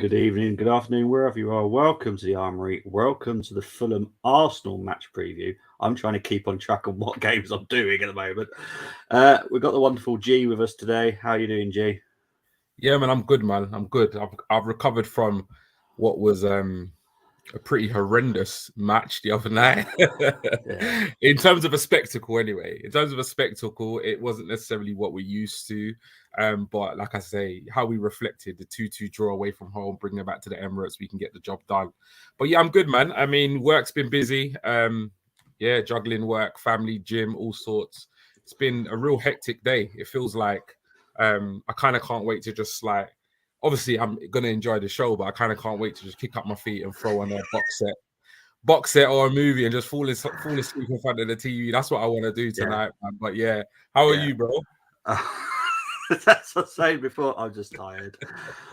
good evening, good afternoon, wherever you are. Welcome to the Armoury. Welcome to the Fulham Arsenal match preview. I'm trying to keep on track of what games I'm doing at the moment. We've got the wonderful G with us today. How are you doing, G? Yeah, man, I'm good, man. I'm good. I've recovered from what was a pretty horrendous match the other night. Yeah. In terms of a spectacle, anyway. In terms of a spectacle, it wasn't necessarily what we're used to. But like I say, how we reflected the 2-2 draw away from home, bringing it back to the Emirates, we can get the job done. But yeah, I'm good, man. I mean, work's been busy. Yeah, juggling work, family, gym, all sorts. It's been a real hectic day. It feels like I kind of can't wait to just like, obviously I'm gonna enjoy the show, but I kind of can't wait to just kick up my feet and throw on a box set or a movie and just fall asleep in front of the TV. That's what I want to do tonight, man. But yeah, how are you, bro? That's what I was saying before. I'm just tired.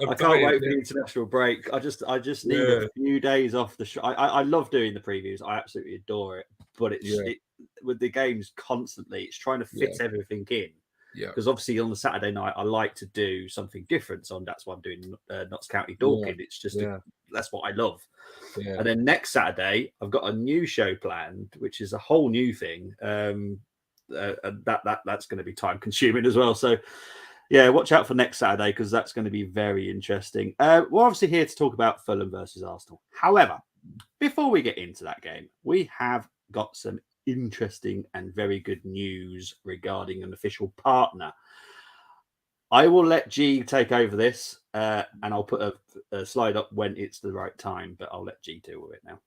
I can't wait for the international break. I just need a few days off the show. I love doing the previews. I absolutely adore it. But with the games constantly, it's trying to fit everything in. Yeah. Because obviously on the Saturday night, I like to do something different. So that's why I'm doing Notts County Dorking. Yeah. It's just that's what I love. Yeah. And then next Saturday, I've got a new show planned, which is a whole new thing. That's going to be time consuming as well. So yeah, watch out for next Saturday because that's going to be very interesting. We're obviously here to talk about Fulham versus Arsenal. However, before we get into that game, we have got some interesting and very good news regarding an official partner. I will let G take over this and I'll put a slide up when it's the right time, but I'll let G deal with it now.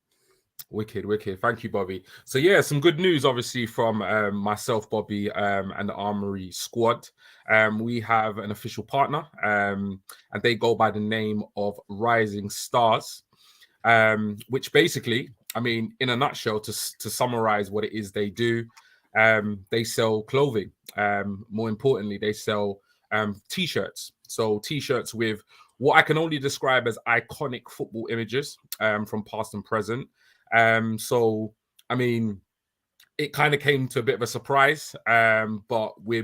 Wicked. Thank you, Bobby. So yeah, some good news obviously from myself, Bobby, and the Armoury squad. We have an official partner, and they go by the name of Rising Stars, which basically, I mean, in a nutshell, to summarize what it is they do, they sell clothing. More importantly, they sell T-shirts. So T-shirts with what I can only describe as iconic football images from past and present. So, I mean, it kind of came to a bit of a surprise, but we're,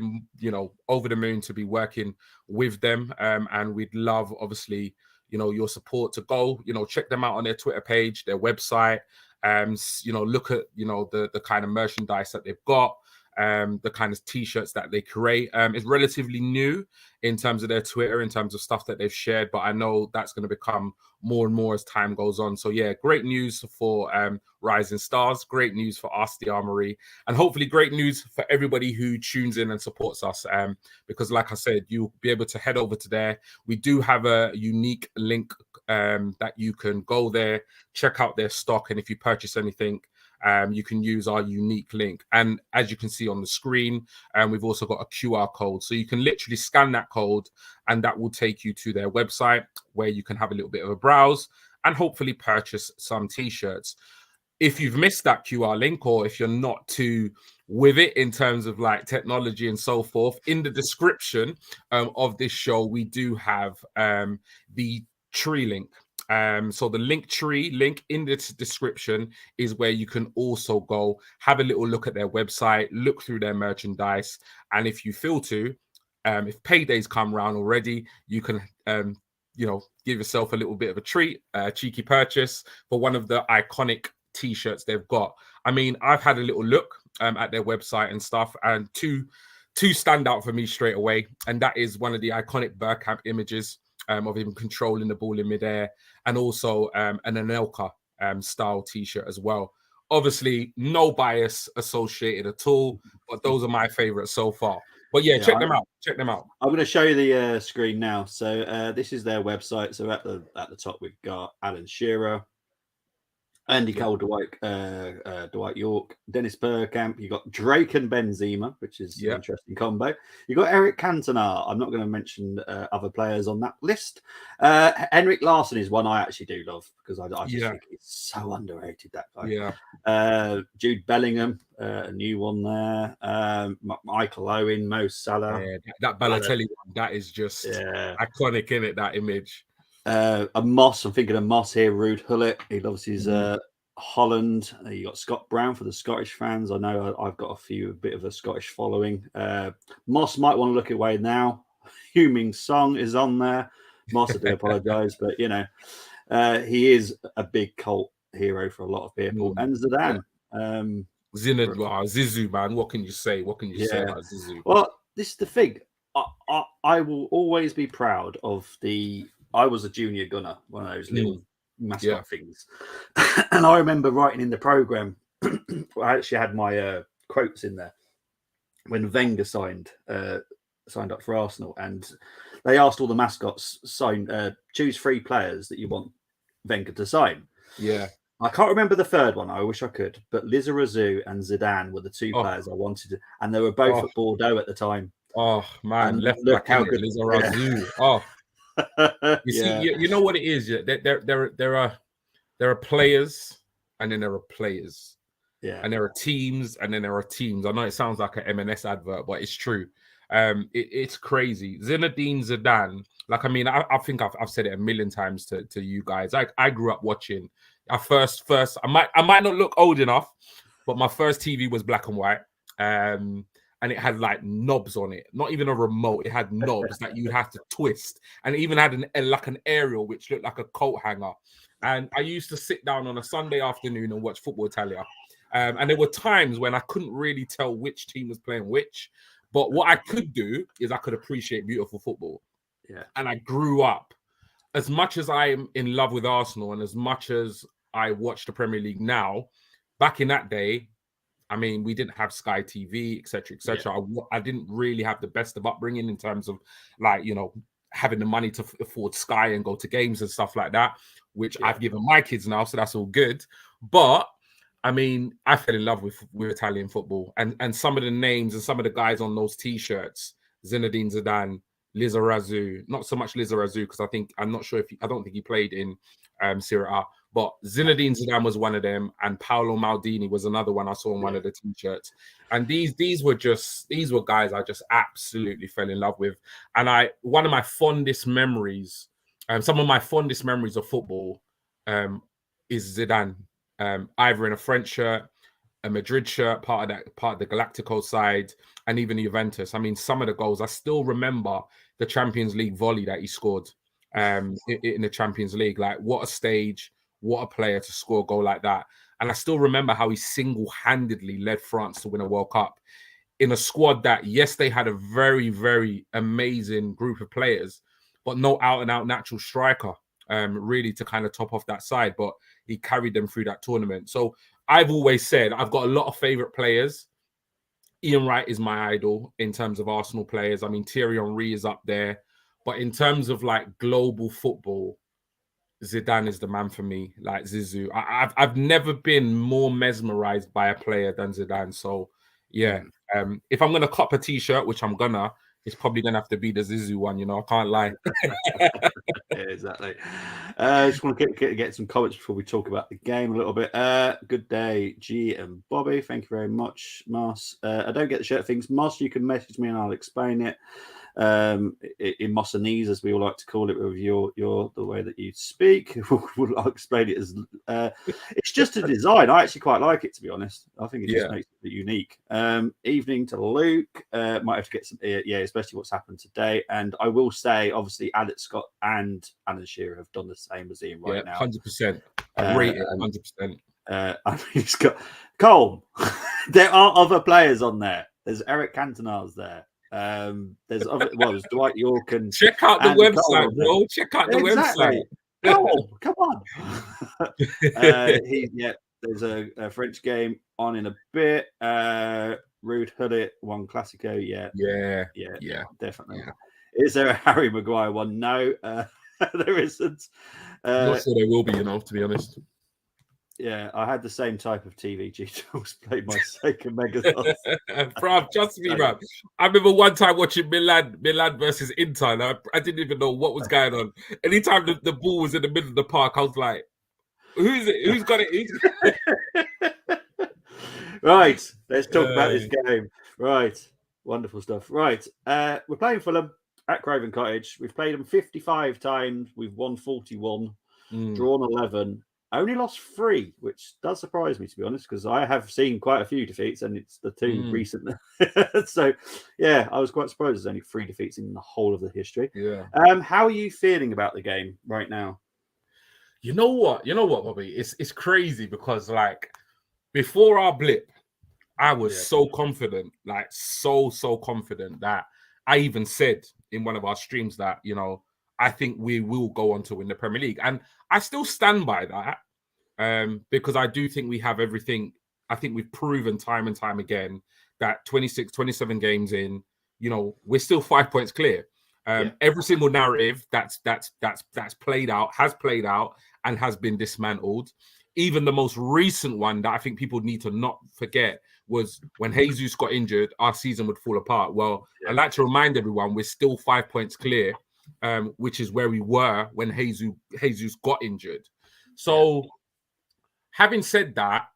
over the moon to be working with them. And we'd love, obviously, your support to go, check them out on their Twitter page, their website, look at, the kind of merchandise that they've got. The kind of T-shirts that they create. It's relatively new in terms of their Twitter, in terms of stuff that they've shared, but I know that's going to become more and more as time goes on. So yeah, great news for Rising Stars, great news for us, the Armoury, and hopefully great news for everybody who tunes in and supports us. Because like I said, you'll be able to head over to there. We do have a unique link that you can go there, check out their stock, and if you purchase anything, you can use our unique link. And as you can see on the screen, we've also got a QR code. So you can literally scan that code and that will take you to their website where you can have a little bit of a browse and hopefully purchase some T-shirts. If you've missed that QR link or if you're not too with it in terms of like technology and so forth, in the description of this show, we do have the tree link. So the Linktree link in the description is where you can also go have a little look at their website, look through their merchandise, and if you feel to, if paydays come around already, you can give yourself a little bit of a treat, a cheeky purchase for one of the iconic T-shirts they've got. I mean, I've had a little look at their website and stuff, and two stand out for me straight away, and that is one of the iconic Bergkamp images of him controlling the ball in midair, and also an Anelka style T-shirt as well. Obviously, no bias associated at all, but those are my favorites so far. But yeah, check them out. Check them out. I'm going to show you the screen now. So this is their website. So at the top, we've got Alan Shearer, Andy Cole, Dwight York, Dennis Bergkamp. You got Drake and Benzema, which is an interesting combo. You got Eric Cantona. I'm not going to mention other players on that list. Henrik Larsson is one I actually do love because I just think he's so underrated, that guy. Yeah. Jude Bellingham, a new one there. Michael Owen, Mo Salah. Yeah, that Balotelli one, that is just iconic, isn't it? That image. A Moss, I'm thinking of Moss here, Ruud Gullit. He obviously is Holland. You got Scott Brown for the Scottish fans. I know I've got a bit of a Scottish following. Moss might want to look away now. Heung-min Song is on there. Moss, I do apologise, but he is a big cult hero for a lot of people. And Zidane. Zizou, man. What can you say? What can you say about Zizou? Well, this is the thing. I will always be proud of I was a junior gunner, one of those little mascot things. And I remember writing in the programme, I actually had my quotes in there when Wenger signed up for Arsenal, and they asked all the mascots choose 3 players that you want Wenger to sign. Yeah. I can't remember the third one. I wish I could, but Lizarazu and Zidane were the 2 players I wanted, and they were both at Bordeaux at the time. Oh man, and left back how good Lizarazu. You see, you know what it is. There are players, and then there are players. Yeah. And there are teams, and then there are teams. I know it sounds like an M&S advert, but it's true. It's crazy. Zinedine Zidane. Like, I mean, I think I've said it a million times to you guys. I grew up watching. I might not look old enough, but my first TV was black and white. And it had like knobs on it, not even a remote. It had knobs that you'd have to twist, and it even had an aerial which looked like a coat hanger. And I used to sit down on a Sunday afternoon and watch Football Italia. And there were times when I couldn't really tell which team was playing which, but what I could do is I could appreciate beautiful football. Yeah. And I grew up, as much as I am in love with Arsenal and as much as I watch the Premier League now, back in that day, I mean, we didn't have Sky TV, etc., etc. Yeah. I didn't really have the best of upbringing in terms of, like, having the money to afford Sky and go to games and stuff like that, which I've given my kids now, so that's all good. But I mean, I fell in love with Italian football, and some of the names and some of the guys on those T-shirts: Zinedine Zidane, Lizarazu. Not so much Lizarazu because I don't think he played in Serie A. But Zinedine Zidane was one of them, and Paolo Maldini was another one I saw on one of the T-shirts. And these were guys I just absolutely fell in love with. And one of my fondest memories, some of my fondest memories of football, is Zidane, either in a French shirt, a Madrid shirt, part of the Galactico side, and even Juventus. I mean, some of the goals I still remember the Champions League volley that he scored in the Champions League. Like, what a stage! What a player to score a goal like that. And I still remember how he single-handedly led France to win a World Cup in a squad that, yes, they had a very, very amazing group of players, but no out-and-out natural striker, really, to kind of top off that side. But he carried them through that tournament. So I've always said I've got a lot of favourite players. Ian Wright is my idol in terms of Arsenal players. I mean, Thierry Henry is up there. But in terms of, like, global football, Zidane is the man for me, like Zizou. I've never been more mesmerized by a player than Zidane. So, yeah, if I'm going to cop a T-shirt, which I'm gonna, it's probably going to have to be the Zizou one, I can't lie. Yeah, exactly. I just want to get some comments before we talk about the game a little bit. Good day, G and Bobby. Thank you very much, Mars. I don't get the shirt things. Mars, you can message me and I'll explain it. In Mossanese, as we all like to call it, with the way that you speak. I'll explain it as it's just a design. I actually quite like it, to be honest. I think it just makes it unique. Evening to Luke. Might have to get some, especially what's happened today. And I will say, obviously, Alex Scott and Alan Shearer have done the same as Ian right now. 100%. I rate it 100%. I mean, he's got Cole. There are other players on there. There's Eric Cantona's there. There's Dwight York and check out the website, bro. Check out the website. Cole, come on. There's a French game on in a bit. Rude Hullet, one Classico. Yeah, definitely. Yeah. Is there a Harry Maguire one? No, there isn't. Not sure there will be, to be honest. Yeah, I had the same type of TV GTalks played my Sega Megathon. Bruv, trust me, bruv. I remember one time watching Milan versus Inter, and I didn't even know what was going on. Anytime the ball was in the middle of the park, I was like, who's it? Who's got it? Right, let's talk about this game. Right, wonderful stuff. Right, we're playing Fulham at Craven Cottage. We've played them 55 times. We've won 41, drawn 11. only lost 3, which does surprise me, to be honest, because I have seen quite a few defeats, and it's the 2 recent. So, yeah, I was quite surprised there's only 3 defeats in the whole of the history. Yeah. How are you feeling about the game right now? You know what, Bobby? It's crazy because like before our blip, I was so confident, like so confident that I even said in one of our streams that, I think we will go on to win the Premier League. And I still stand by that because I do think we have everything. I think we've proven time and time again that 26, 27 games in, we're still 5 points clear. Every single narrative that's played out, has played out and has been dismantled. Even the most recent one that I think people need to not forget was when Jesus got injured, our season would fall apart. Well, I'd like to remind everyone we're still 5 points clear, which is where we were when Jesus got injured. So, having said that,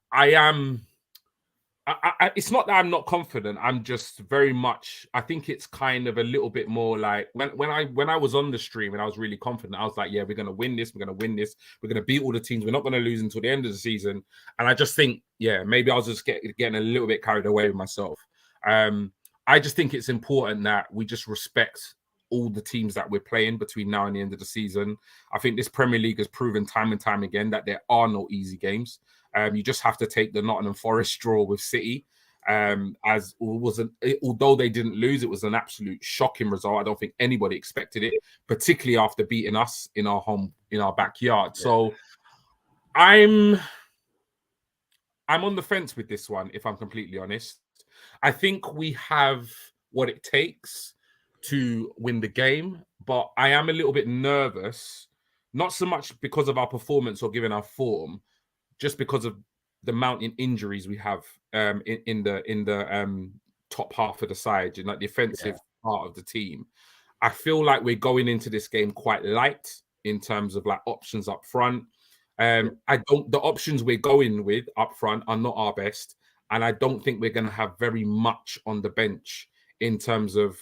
it's not that I'm not confident. I'm just very much. I think it's kind of a little bit more like when I was on the stream and I was really confident. I was like, yeah, we're gonna win this. We're gonna win this. We're gonna beat all the teams. We're not gonna lose until the end of the season. And I just think, maybe I was just getting a little bit carried away with myself. I just think it's important that we just respect all the teams that we're playing between now and the end of the season. I think this Premier League has proven time and time again that there are no easy games. You just have to take the Nottingham Forest draw with City. Although they didn't lose, it was an absolute shocking result. I don't think anybody expected it, particularly after beating us in our backyard. So I'm on the fence with this one, if I'm completely honest. I think we have what it takes to win the game, but I am a little bit nervous, not so much because of our performance or given our form, just because of the mounting injuries we have in the top half of the side, like the offensive part of the team. I feel like we're going into this game quite light in terms of like options up front. The options we're going with up front are not our best, and I don't think we're going to have very much on the bench in terms of,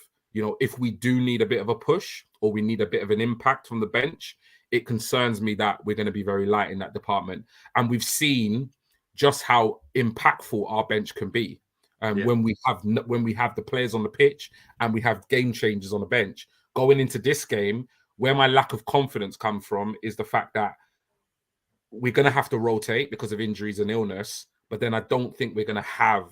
if we do need a bit of a push or we need a bit of an impact from the bench. It concerns me that we're going to be very light in that department. And we've seen just how impactful our bench can be when we have the players on the pitch and we have game changers on the bench. Going into this game, where my lack of confidence comes from is the fact that we're going to have to rotate because of injuries and illness, but then I don't think we're going to have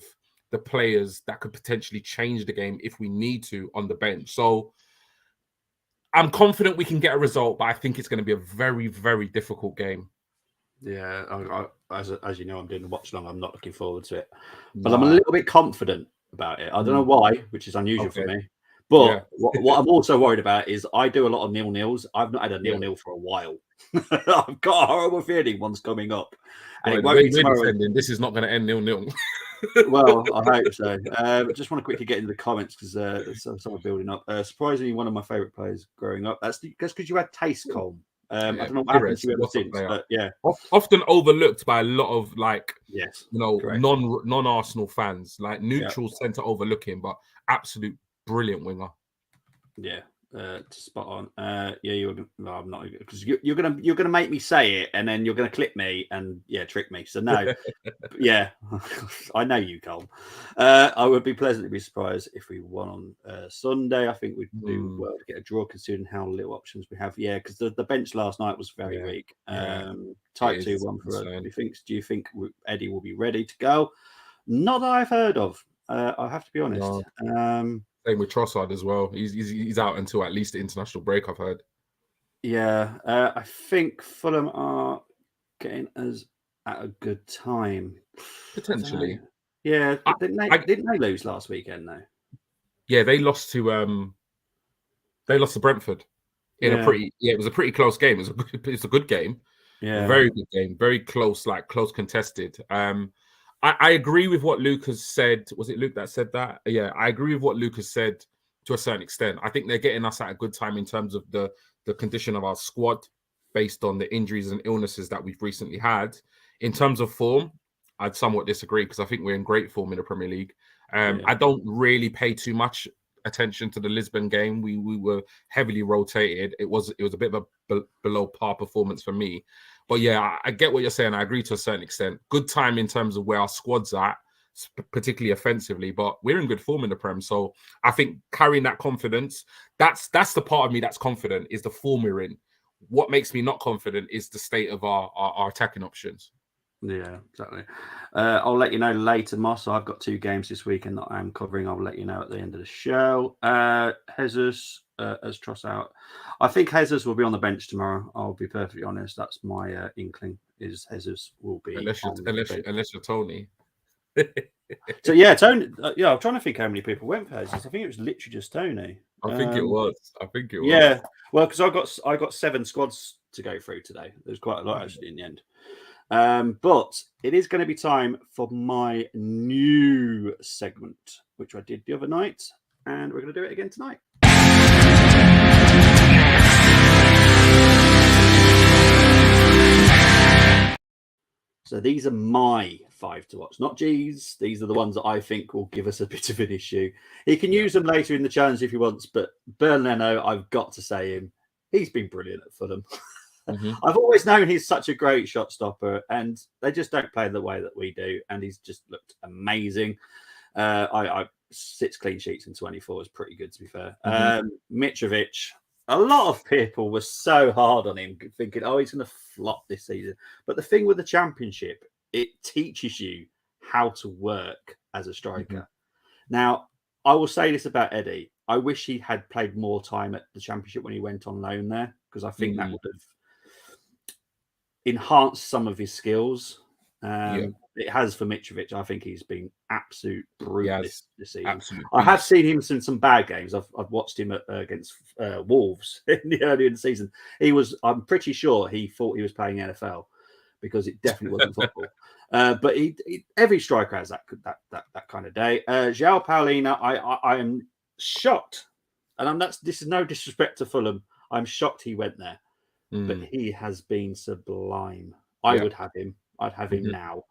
the players that could potentially change the game if we need to on the bench. So I'm confident we can get a result, but I think it's going to be a very, very difficult game. Yeah, as you know, I'm doing the watch along. I'm not looking forward to it, but I'm a little bit confident about it. I don't know why, which is unusual for me. But what I'm also worried about is I do a lot of 0-0s. I've not had a 0-0 for a while. I've got a horrible feeling one's coming up, and it won't be tomorrow. This is not going to end 0-0. Well, I hope so. Just want to quickly get into the comments because there's some building up. Surprisingly, one of my favourite players growing up. That's because you had taste, Cole. I don't know what happened to you ever since, but often overlooked by a lot of correct. non-Arsenal fans. Like neutrals tend to overlook him, but absolute brilliant winger. Yeah. Spot on. I'm not, because you're gonna make me say it, and then you're gonna clip me and trick me. So no, I know you, Cole. I would be pleasantly surprised if we won on Sunday. I think we'd do well to get a draw, considering how little options we have. Yeah, because the bench last night was very weak. Tight 2-1 for us. Do you think Eddie will be ready to go? Not that I've heard of. I have to be honest. No. Same with Trossard as well. He's out until at least the international break, I've heard. Yeah, I think Fulham are getting us at a good time. Potentially. Yeah, didn't they lose last weekend though? Yeah, they lost to Brentford in a pretty. Yeah, it was a pretty close game. It's a good game. Yeah, very good game. Very close, close contested. I agree with what Luke has said. Was it Luke that said that? Yeah, I agree with what Luke has said to a certain extent. I think they're getting us at a good time in terms of the condition of our squad based on the injuries and illnesses that we've recently had. In terms of form, I'd somewhat disagree because I think we're in great form in the Premier League. I don't really pay too much attention to the Lisbon game. We were heavily rotated. It was a bit of a below par performance for me. But yeah, I get what you're saying. I agree to a certain extent. Good time in terms of where our squad's at, particularly offensively, but we're in good form in the Prem. So I think carrying that confidence, that's the part of me that's confident, is the form we're in. What makes me not confident is the state of our attacking options. Yeah, exactly. I'll let you know later, Moss. I've got 2 games this weekend that I'm covering. I'll let you know at the end of the show. Jesus has Tross out. I think Jesus will be on the bench tomorrow. I'll be perfectly honest. That's my inkling, is Jesus will be Unless you're Tony. So yeah, Tony. Yeah, I'm trying to think how many people went for Jesus. I think it was literally just Tony. I think it was. Yeah, well, because I got 7 squads to go through today. There's quite a lot actually in the end. But it is going to be time for my new segment, which I did the other night, and we're going to do it again tonight. So these are my 5 to watch, not G's. These are the ones that I think will give us a bit of an issue. He can use them later in the challenge if he wants, but Bern Leno, I've got to say him. He's been brilliant at Fulham. Mm-hmm. I've always known he's such a great shot stopper, and they just don't play the way that we do. And he's just looked amazing. I 6 clean sheets in 24 is pretty good, to be fair. Mitrovic, a lot of people were so hard on him, thinking, oh, he's going to flop this season. But the thing with the Championship, it teaches you how to work as a striker. Now, I will say this about Eddie. I wish he had played more time at the Championship when he went on loan there, because I think that would have enhanced some of his skills. It has for Mitrovic. I think he's been absolute brutal this season. I have seen him in some bad games. I've watched him against Wolves earlier in the season. I'm pretty sure he thought he was playing NFL, because it definitely wasn't football. But every striker has that kind of day. João Paulina, I am shocked, and this is no disrespect to Fulham. I'm shocked he went there, but he has been sublime. I would have him. I'd have him now.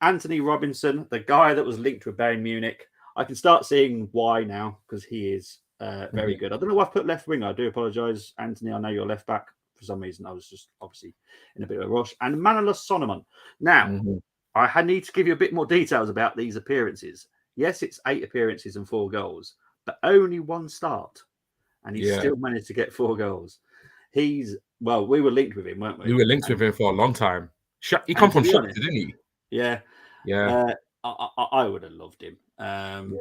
Anthony Robinson, the guy that was linked with Bayern Munich, I can start seeing why now, because he is very good. I don't know why I've put left wing. I do apologise, Anthony. I know you're left back. For some reason, I was just obviously in a bit of a rush. And Manolas Sonoman. Now, I need to give you a bit more details about these appearances. Yes, it's 8 appearances and 4 goals, but only 1 start. And he still managed to get 4 goals. We were linked with him, weren't we? We were linked with him for a long time. He come from Shakhtar, didn't he? Yeah. Yeah. I would have loved him. I'm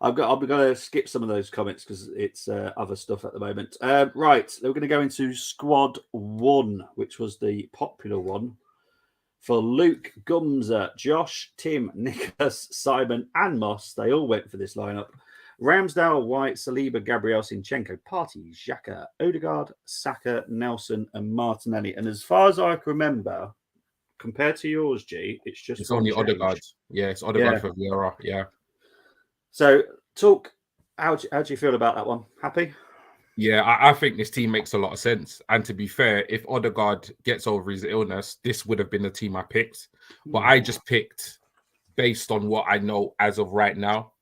going to skip some of those comments because it's other stuff at the moment. Right, we're going to go into squad 1, which was the popular one for Luke, Gumza, Josh, Tim, Nicholas, Simon, and Moss. They all went for this lineup. Ramsdale, White, Saliba, Gabriel, Sinchenko, Partey, Xhaka, Odegaard, Saka, Nelson, and Martinelli. And as far as I can remember, compared to yours, G, it's only Odegaard. Yeah, it's Odegaard for Vieira. Yeah. So, how do you feel about that one? Happy? Yeah, I think this team makes a lot of sense. And to be fair, if Odegaard gets over his illness, this would have been the team I picked. But I just picked based on what I know as of right now,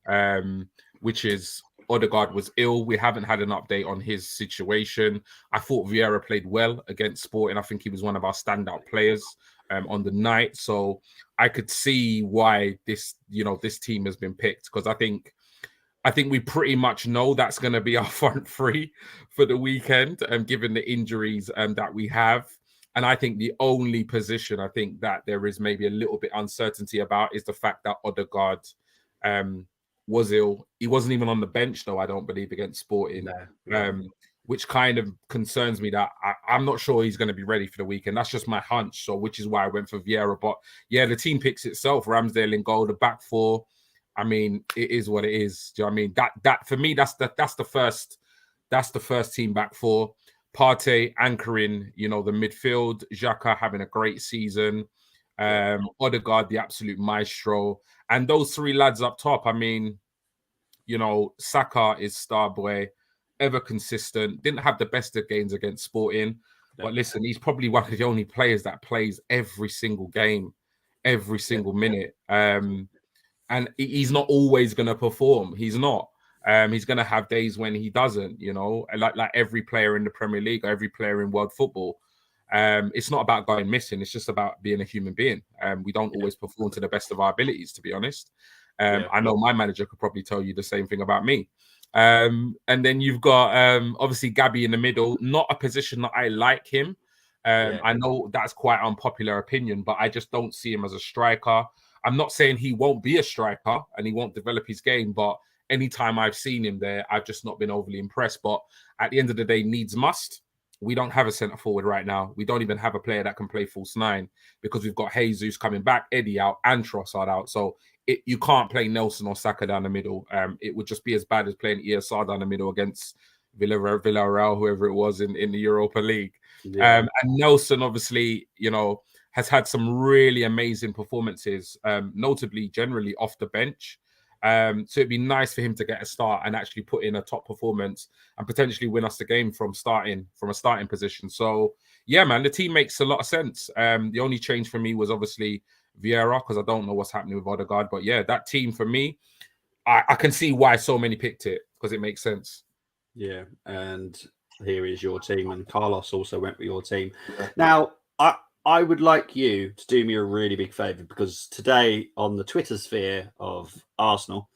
which is Odegaard was ill. We haven't had an update on his situation. I thought Vieira played well against Sporting. I think he was one of our standout players on the night. So I could see why this team has been picked, because I think we pretty much know that's going to be our front three for the weekend, given the injuries that we have. And I think the only position I think that there is maybe a little bit uncertainty about is the fact that Odegaard was ill. He wasn't even on the bench, though, I don't believe, against Sporting, which kind of concerns me that I'm not sure he's going to be ready for the weekend. That's just my hunch, so which is why I went for Vieira. But yeah, the team picks itself. Ramsdale in goal, the back four. I mean, it is what it is. Do you know what I mean? That for me, that's the first team back four. Partey anchoring, the midfield. Xhaka having a great season. Odegaard, the absolute maestro. And those 3 lads up top, I mean, Saka is star boy, ever consistent. Didn't have the best of games against Sporting. But listen, he's probably one of the only players that plays every single game, every single minute. And he's not always going to perform. He's not. He's going to have days when he doesn't, like every player in the Premier League or every player in world football. It's not about going missing. It's just about being a human being. We don't always perform to the best of our abilities, to be honest. I know my manager could probably tell you the same thing about me. And then you've got obviously Gabby in the middle, not a position that I like him. I know that's quite unpopular opinion, but I just don't see him as a striker. I'm not saying he won't be a striker and he won't develop his game, but anytime I've seen him there, I've just not been overly impressed. But at the end of the day, needs must. We don't have a centre forward right now. We don't even have a player that can play false nine because we've got Jesus coming back, Eddie out, and Trossard out. So you can't play Nelson or Saka down the middle. It would just be as bad as playing ESR down the middle against Villarreal, whoever it was in the Europa League. And Nelson, obviously, has had some really amazing performances, notably generally off the bench. So it'd be nice for him to get a start and actually put in a top performance and potentially win us the game from a starting position. So yeah, man, the team makes a lot of sense. The only change for me was obviously Vieira, because I don't know what's happening with Odegaard. But yeah, that team for me, I can see why so many picked it, because it makes sense. Yeah, and here is your team, and Carlos also went with your team. Now, I would like you to do me a really big favour, because today on the Twitter sphere of Arsenal,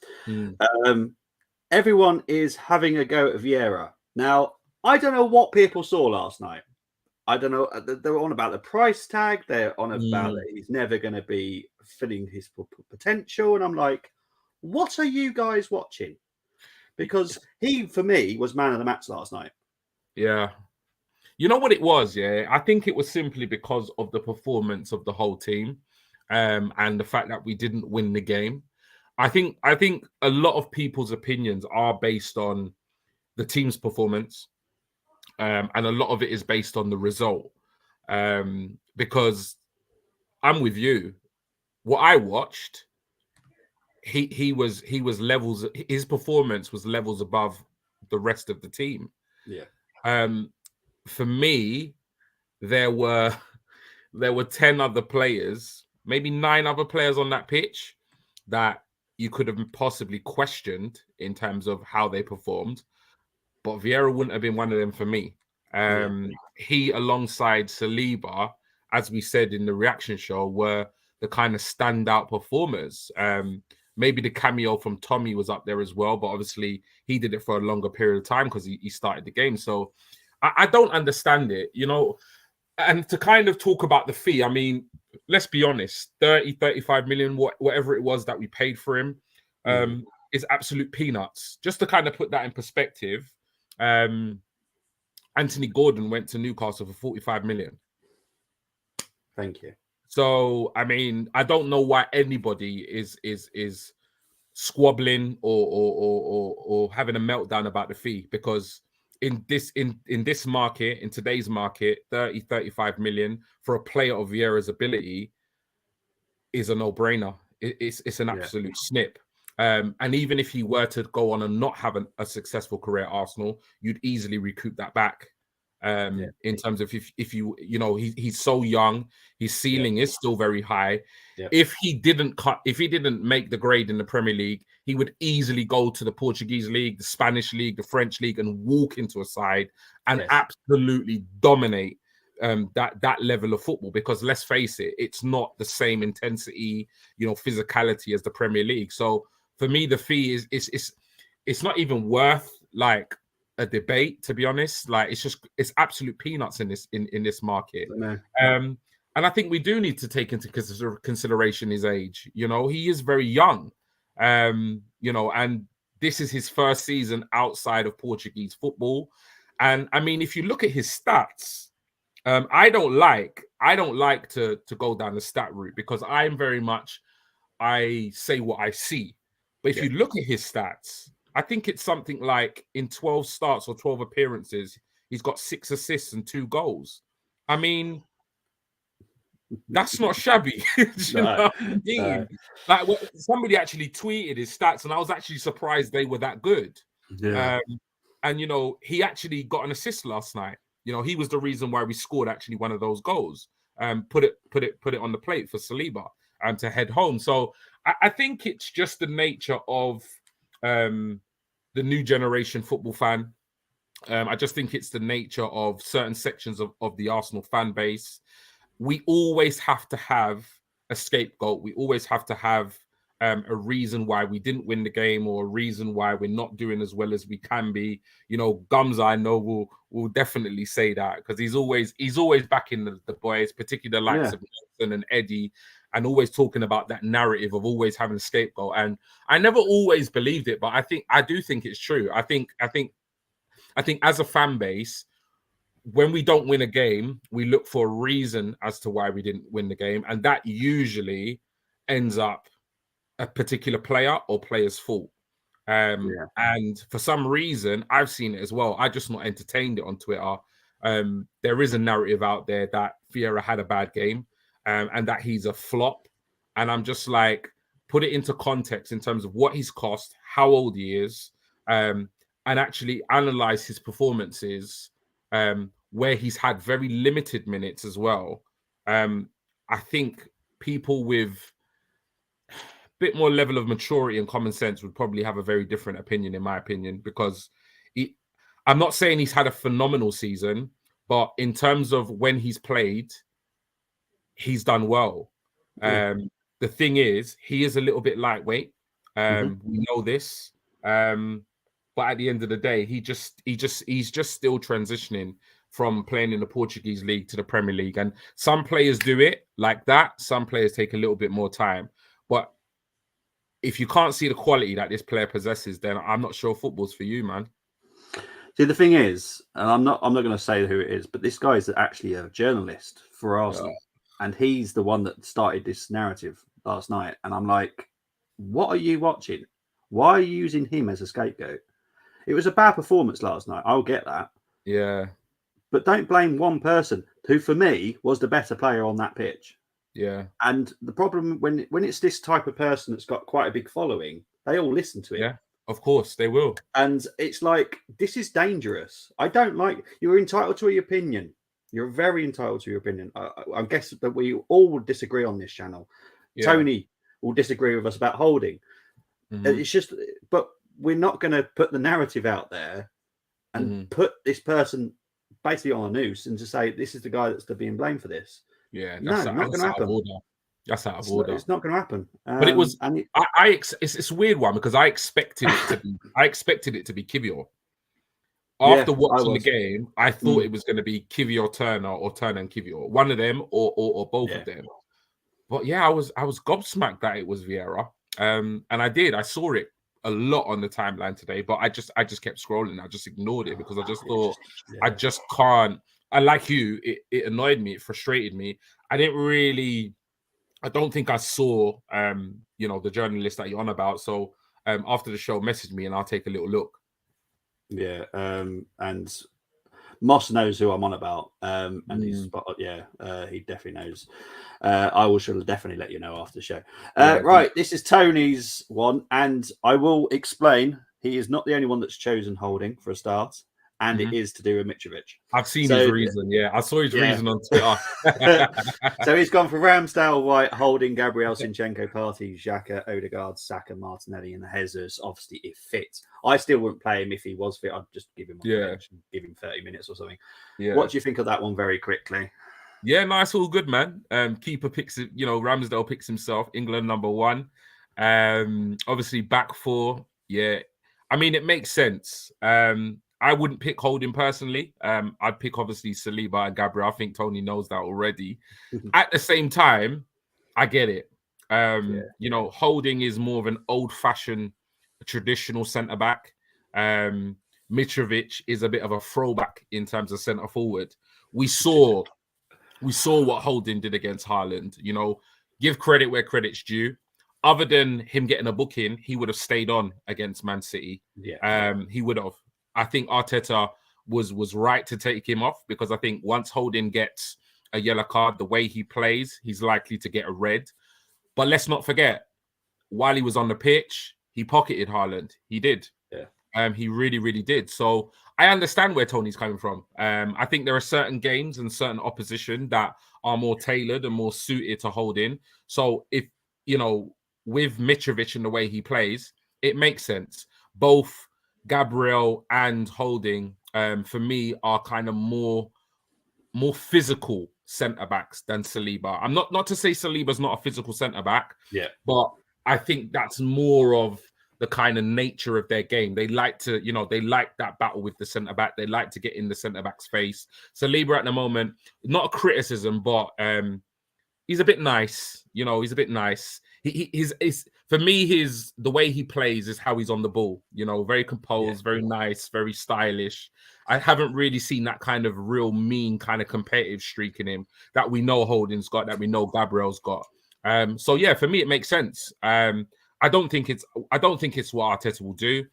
everyone is having a go at Vieira. Now, I don't know what people saw last night. I don't know. They're on about the price tag. They're on about that he's never going to be filling his potential. And I'm like, what are you guys watching? Because he, for me, was man of the match last night. Yeah. You know what it was, yeah? I think it was simply because of the performance of the whole team, and the fact that we didn't win the game. I think a lot of people's opinions are based on the team's performance, and a lot of it is based on the result. Because I'm with you. What I watched, he was levels. His performance was levels above the rest of the team. Yeah. For me, there were 10 other players, maybe 9 other players on that pitch that you could have possibly questioned in terms of how they performed. But Vieira wouldn't have been one of them for me. He, alongside Saliba, as we said in the reaction show, were the kind of standout performers. Maybe the cameo from Tommy was up there as well, but obviously he did it for a longer period of time because he started the game. So I don't understand it, And to kind of talk about the fee, I mean, let's be honest, 35 million, whatever it was that we paid for him, is absolute peanuts. Just to kind of put that in perspective, Anthony Gordon went to Newcastle for 45 million. Thank you. So, I mean, I don't know why anybody is squabbling or having a meltdown about the fee, because in this market, in today's market, 35 million for a player of Vieira's ability is a no-brainer. It's an absolute snip. And even if he were to go on and not have a successful career at Arsenal, you'd easily recoup that back. In terms of if he's so young, his ceiling is still very high. If he didn't make the grade in the Premier League, he would easily go to the Portuguese league, the Spanish league, the French league, and walk into a side and absolutely dominate that level of football. Because let's face it, it's not the same intensity, physicality as the Premier League. So for me, the fee is it's not even worth like a debate, to be honest. Like it's absolute peanuts in this market. And I think we do need to take into consideration his age. He is very young. And this is his first season outside of Portuguese football. And I mean, if you look at his stats, I don't like to go down the stat route, because I'm very much, I say what I see. But if you look at his stats, I think it's something like in 12 starts or 12 appearances, he's got 6 assists and 2 goals. I mean, that's not shabby. You know what I mean? Like, somebody actually tweeted his stats, and I was actually surprised they were that good. And he actually got an assist last night. He was the reason why we scored actually one of those goals. Put it on the plate for Saliba to head home. So I think it's just the nature of the new generation football fan. I just think it's the nature of certain sections of the Arsenal fan base. We always have to have a scapegoat. We always have to have a reason why we didn't win the game, or a reason why we're not doing as well as we can be. You know, Gums, I know, will definitely say that, because he's always backing the boys, particularly the likes of Nelson and Eddie, and always talking about that narrative of always having a scapegoat. And I never always believed it, but I do think it's true. I think as a fan base, when we don't win a game, we look for a reason as to why we didn't win the game, and that usually ends up a particular player or player's fault. And for some reason, I've seen it as well. I just not entertained it on Twitter. There is a narrative out there that Vieira had a bad game, and that he's a flop. And I'm just like, put it into context in terms of what he's cost, how old he is, and actually analyze his performances, where he's had very limited minutes as well. I think people with bit more level of maturity and common sense would probably have a very different opinion, in my opinion, because I'm not saying he's had a phenomenal season, but in terms of when he's played, he's done well. The thing is, he is a little bit lightweight. We know this, but at the end of the day, he's just still transitioning from playing in the Portuguese league to the Premier League. And some players do it like that. Some players take a little bit more time, but if you can't see the quality that this player possesses, then I'm not sure football's for you, man. See, the thing is, and I'm not going to say who it is, but this guy is actually a journalist for Arsenal, and he's the one that started this narrative last night. And I'm like, what are you watching? Why are you using him as a scapegoat? It was a bad performance last night. I'll get that. Yeah. But don't blame one person who, for me, was the better player on that pitch. Yeah. And the problem when it's this type of person that's got quite a big following, they all listen to it. Yeah, of course they will. And it's like, this is dangerous. I don't like, you're entitled to your opinion. You're very entitled to your opinion. I guess that we all would disagree on this channel. Yeah. Tony will disagree with us about holding. It's just, but we're not going to put the narrative out there and put this person basically on a noose and to say, this is the guy that's being blamed for this. Yeah, not going to happen. That's out of order. It's not going to happen. But it was. It's a weird one, because I expected it to be. I expected it to be Kivior. After watching the game, I thought it was going to be Kivior Turner or Turner and Kivior, one of them or both of them. But yeah, I was gobsmacked that it was Vieira. And I saw it a lot on the timeline today, but I just kept scrolling. I just ignored it because I just thought I just can't. I like you, it annoyed me, it frustrated me. I don't think I saw the journalist that you're on about. So after the show, message me and I'll take a little look. Yeah, and Moss knows who I'm on about. And he's he definitely knows. I will definitely let you know after the show. Right, this is Tony's one, and I will explain. He is not the only one that's chosen holding for a start. And it is to do with Mitrovic. I've seen his reason. Yeah, I saw his reason on Twitter. So he's gone for Ramsdale, White, Holding, Gabriel, Zinchenko, Partey, Xhaka, Odegaard, Saka, Martinelli, and Jesus. Obviously, if fit. I still wouldn't play him if he was fit. I'd just give him give him 30 minutes or something. Yeah. What do you think of that one very quickly? Yeah, nice, all good, man. Keeper picks it, Ramsdale picks himself, England #1. Obviously, back four. Yeah, I mean, it makes sense. I wouldn't pick Holding personally. I'd pick obviously Saliba and Gabriel. I think Tony knows that already. At the same time, I get it. Holding is more of an old-fashioned, traditional centre back. Mitrovic is a bit of a throwback in terms of centre forward. We saw what Holding did against Haaland. Give credit where credit's due. Other than him getting a booking, he would have stayed on against Man City. Yeah, he would have. I think Arteta was right to take him off, because I think once Holding gets a yellow card, the way he plays, he's likely to get a red. But let's not forget, while he was on the pitch, he pocketed Haaland. He did. Yeah. He really, really did. So I understand where Tony's coming from. I think there are certain games and certain opposition that are more tailored and more suited to Holding. So if, with Mitrovic and the way he plays, it makes sense. Both Gabriel and Holding, for me, are kind of more physical centre backs than Saliba. I'm not to say Saliba's not a physical centre back, Yeah, but I think that's more of the kind of nature of their game. They like to, they like that battle with the centre back. They like to get in the centre back's face. Saliba at the moment, not a criticism, but he's a bit nice. He's a bit nice. He's for me, the way he plays is how he's on the ball. Very composed, very nice, very stylish. I haven't really seen that kind of real mean kind of competitive streak in him that we know Holding's got, that we know Gabriel's got. So yeah, for me it makes sense. I don't think it's what Arteta will do.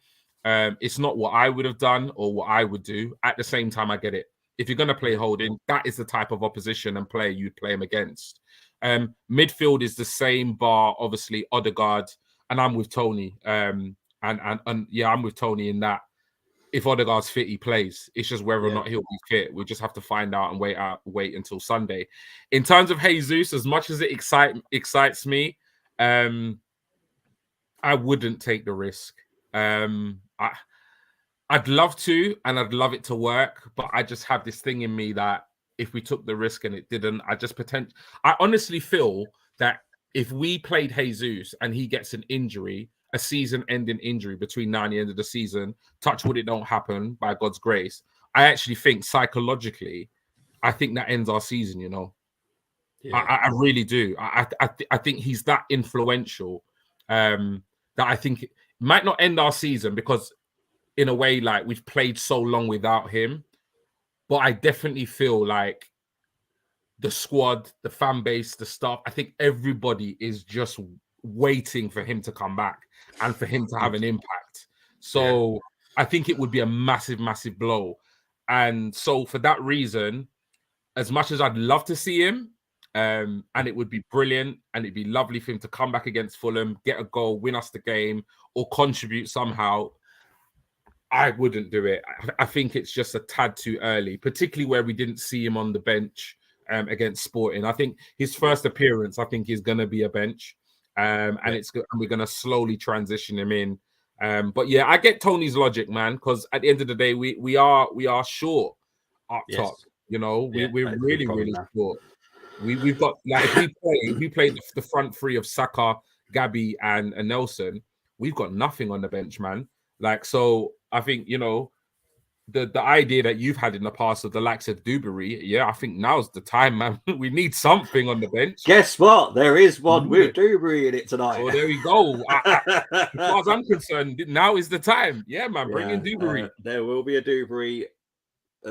It's not what I would have done or what I would do. At the same time, I get it. If you're going to play Holding, that is the type of opposition and player you'd play him against. Midfield is the same, bar obviously Odegaard, and I'm with Tony. And yeah, I'm with Tony in that. If Odegaard's fit, he plays. It's just whether or not he'll be fit. We just have to find out and wait until Sunday. In terms of Jesus, as much as it excites me, I wouldn't take the risk. I'd love to, and I'd love it to work, but I just have this thing in me that if we took the risk and it didn't, I honestly feel that if we played Jesus and he gets an injury, a season-ending injury between now and the end of the season, touch wood, it don't happen by God's grace. I actually think psychologically, I think that ends our season. Yeah. I really do. I think he's that influential that I think it might not end our season because, in a way, like we've played so long without him. But I definitely feel like the squad, the fan base, the staff, I think everybody is just waiting for him to come back and for him to have an impact. So I think it would be a massive, massive blow. And so for that reason, as much as I'd love to see him, and it would be brilliant and it'd be lovely for him to come back against Fulham, get a goal, win us the game, or contribute somehow, I wouldn't do it. I think it's just a tad too early, particularly where we didn't see him on the bench against Sporting. I think his first appearance, I think, is going to be a bench, and we're going to slowly transition him in. But yeah, I get Tony's logic, man, because at the end of the day, we are short up top. We're really, really short. We've got, like, if we play the front three of Saka, Gabby, and Nelson, we've got nothing on the bench, man. Like, so I think, the idea that you've had in the past of the likes of Dewberry, I think now's the time, man. We need something on the bench. Guess what? There is one with Dewberry in it tonight. Oh, there we go. As far as I'm concerned, now is the time. Yeah, man, bring in Dewberry. There will be a Dewberry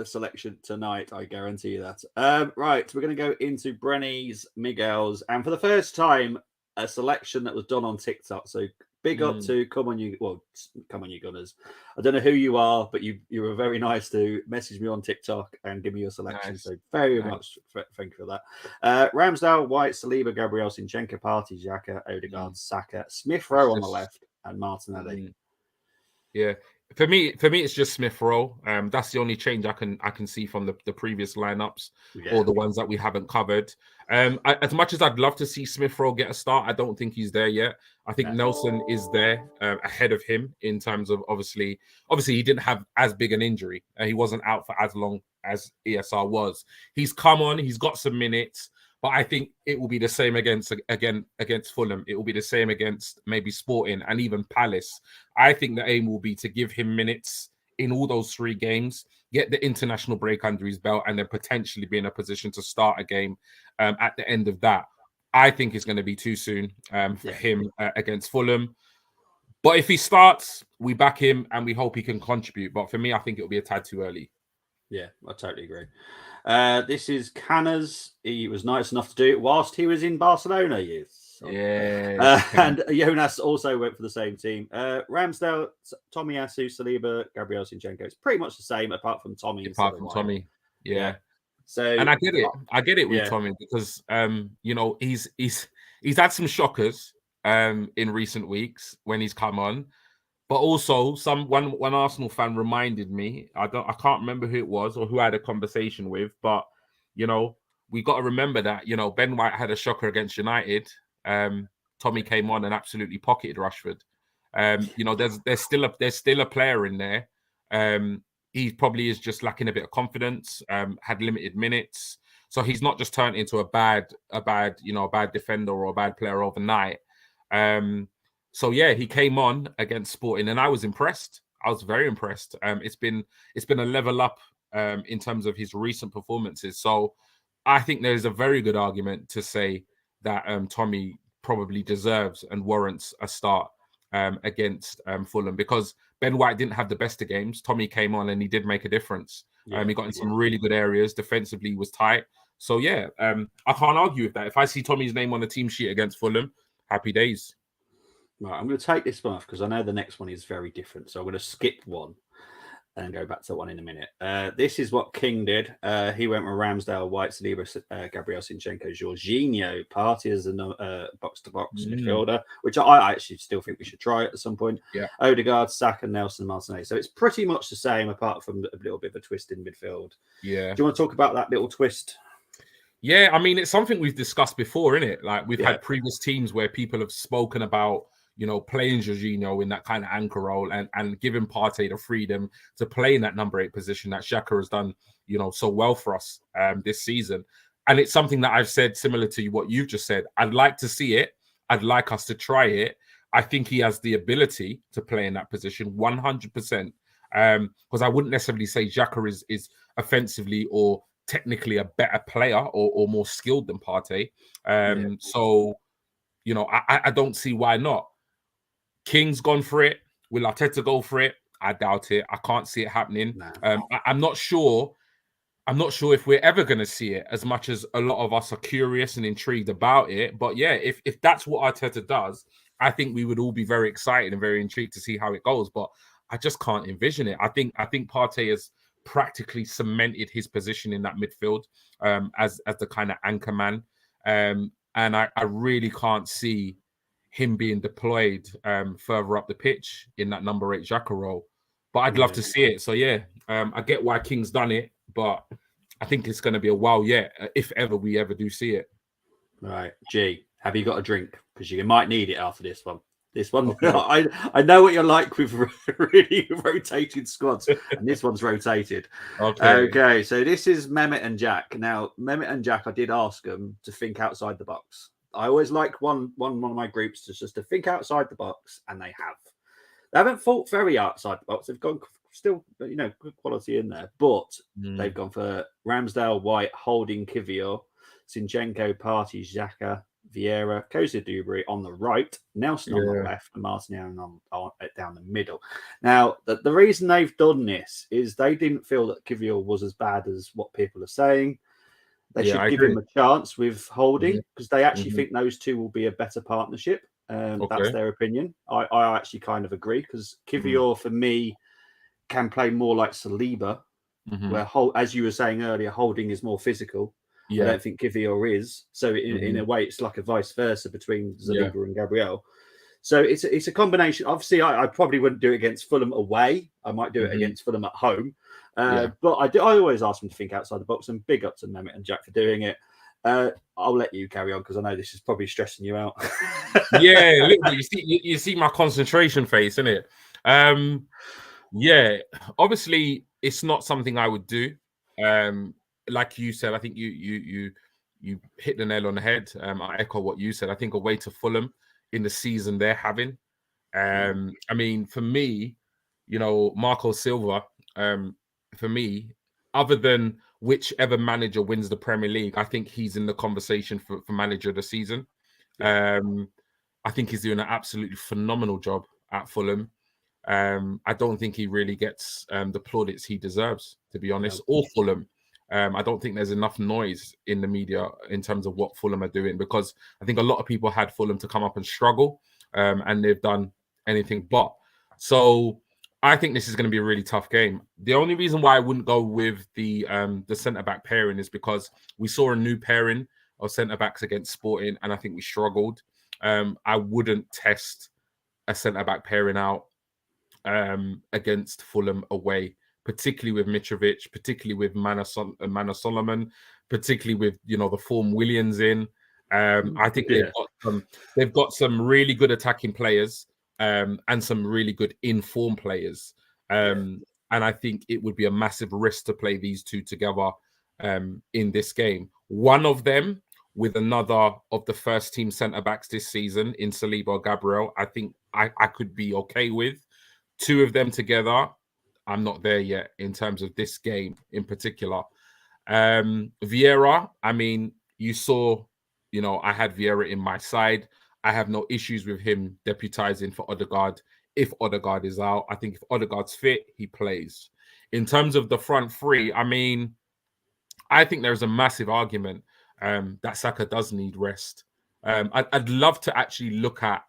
selection tonight, I guarantee you that. Right, we're going to go into Brenny's, Miguel's, and for the first time, a selection that was done on TikTok. So big up to come on you Gunners. I don't know who you are, but you were very nice to message me on TikTok and give me your selection. Nice. So very much thank you for that. Ramsdale, White, Saliba, Gabriel, Zinchenko, Partey, Xhaka, Odegaard, Saka, Smith Rowe on the left, and Martinelli. Yeah. For me, it's just Smith Rowe. That's the only change I can see from the previous lineups or the ones that we haven't covered. As much as I'd love to see Smith Rowe get a start, I don't think he's there yet. I think Nelson is there ahead of him in terms of obviously he didn't have as big an injury. He wasn't out for as long as ESR was. He's come on, he's got some minutes. But I think it will be the same against Fulham. It will be the same against maybe Sporting and even Palace. I think the aim will be to give him minutes in all those 3 games, get the international break under his belt, and then potentially be in a position to start a game at the end of that. I think it's going to be too soon for him against Fulham. But if he starts, we back him and we hope he can contribute. But for me, I think it'll be a tad too early. Yeah, I totally agree. This is Canna's. He was nice enough to do it whilst he was in Barcelona. Yes. And Jonas also went for the same team. Ramsdale, Tomiyasu, Saliba, Gabriel, Zinchenko. It's pretty much the same apart from Tommy. Apart from Tommy. Yeah. So, and I get it. I get it with Tommy because he's had some shockers in recent weeks when he's come on. But also, one Arsenal fan reminded me. I can't remember who it was or who I had a conversation with. But we got to remember that Ben White had a shocker against United. Tommy came on and absolutely pocketed Rashford. There's still a player in there. He probably is just lacking a bit of confidence. Had limited minutes, so he's not just turned into a bad defender or a bad player overnight. So yeah, he came on against Sporting, and I was impressed. I was very impressed. It's been a level up in terms of his recent performances. So I think there's a very good argument to say that Tommy probably deserves and warrants a start against Fulham, because Ben White didn't have the best of games. Tommy came on and he did make a difference. He got in some really good areas. Defensively, he was tight. So yeah, I can't argue with that. If I see Tommy's name on the team sheet against Fulham, happy days. Right, I'm going to take this one off because I know the next one is very different. So I'm going to skip one and go back to one in a minute. This is what King did. He went with Ramsdale, White, Saliba, Gabriel, Zinchenko, Jorginho, Partey as a box-to-box midfielder, which I actually still think we should try at some point. Yeah. Odegaard, Saka, Nelson, Martinez. So it's pretty much the same, apart from a little bit of a twist in midfield. Yeah. Do you want to talk about that little twist? Yeah, I mean, it's something we've discussed before, isn't it? Like, we've had previous teams where people have spoken about, playing Jorginho in that kind of anchor role and giving Partey the freedom to play in that number 8 position that Xhaka has done, so well for us this season. And it's something that I've said similar to what you've just said. I'd like to see it. I'd like us to try it. I think he has the ability to play in that position 100%. Because I wouldn't necessarily say Xhaka is offensively or technically a better player or more skilled than Partey. So, I don't see why not. King's gone for it. Will Arteta go for it? I doubt it. I can't see it happening. No. I'm not sure. I'm not sure if we're ever going to see it, as much as a lot of us are curious and intrigued about it. But yeah, if that's what Arteta does, I think we would all be very excited and very intrigued to see how it goes. But I just can't envision it. I think Partey has practically cemented his position in that midfield as the kind of anchor man. And I really can't see him being deployed further up the pitch in that number 8 Xhaka role. But I'd love to see it. So yeah, I get why King's done it, but I think it's going to be a while yet, if ever we ever do see it. Right. G, have you got a drink? Because you might need it after this one. This one, okay. I know what you're like with really rotated squads, and this one's rotated. Okay, so this is Mehmet and Jack. Now, Mehmet and Jack, I did ask them to think outside the box. I always like one of my groups just to think outside the box, and they have. They haven't thought very outside the box. They've gone still, good quality in there, but they've gone for Ramsdale, White, Holding, Kivior, Zinchenko, Partey, Xhaka, Vieira, Kosa Dewberry on the right, Nelson on the left, and Martinelli down the middle. Now, the reason they've done this is they didn't feel that Kivior was as bad as what people are saying. They should give him a chance with Holding, because they actually think those two will be a better partnership. That's their opinion. I actually kind of agree, because Kivior, for me, can play more like Saliba, where, as you were saying earlier, Holding is more physical. I don't think Kivior is. So in a way, it's like a vice versa between Saliba and Gabriel. So it's a combination. Obviously, I probably wouldn't do it against Fulham away. I might do it against Fulham at home. But I always ask them to think outside the box, and big up to Mehmet and Jack for doing it. I'll let you carry on, because I know this is probably stressing you out. Yeah, you see my concentration face, innit? Yeah, obviously it's not something I would do. Like you said, I think you hit the nail on the head. I echo what you said. I think away to Fulham in the season they're having. I mean, for me, Marco Silva, for me, other than whichever manager wins the Premier League, I think he's in the conversation for manager of the season. I think he's doing an absolutely phenomenal job at Fulham. I don't think he really gets the plaudits he deserves, to be honest, or Fulham. I don't think there's enough noise in the media in terms of what Fulham are doing, because I think a lot of people had Fulham to come up and struggle, and they've done anything but. So I think this is going to be a really tough game. The only reason why I wouldn't go with the centre-back pairing is because we saw a new pairing of centre-backs against Sporting, and I think we struggled. I wouldn't test a centre-back pairing out against Fulham away, particularly with Mitrovic, particularly with Mana Solomon, particularly with the form Williams in. I think they've got some really good attacking players. and some really good informed players. And I think it would be a massive risk to play these two together in this game. One of them with another of the first team centre backs this season in Saliba or Gabriel, I think I could be okay with. Two of them together, I'm not there yet in terms of this game in particular. Vieira, I mean, you saw, I had Vieira in my side. I have no issues with him deputizing for Odegaard if Odegaard is out. I think if Odegaard's fit, he plays. In terms of the front three, I mean, I think there's a massive argument that Saka does need rest. I'd love to actually look at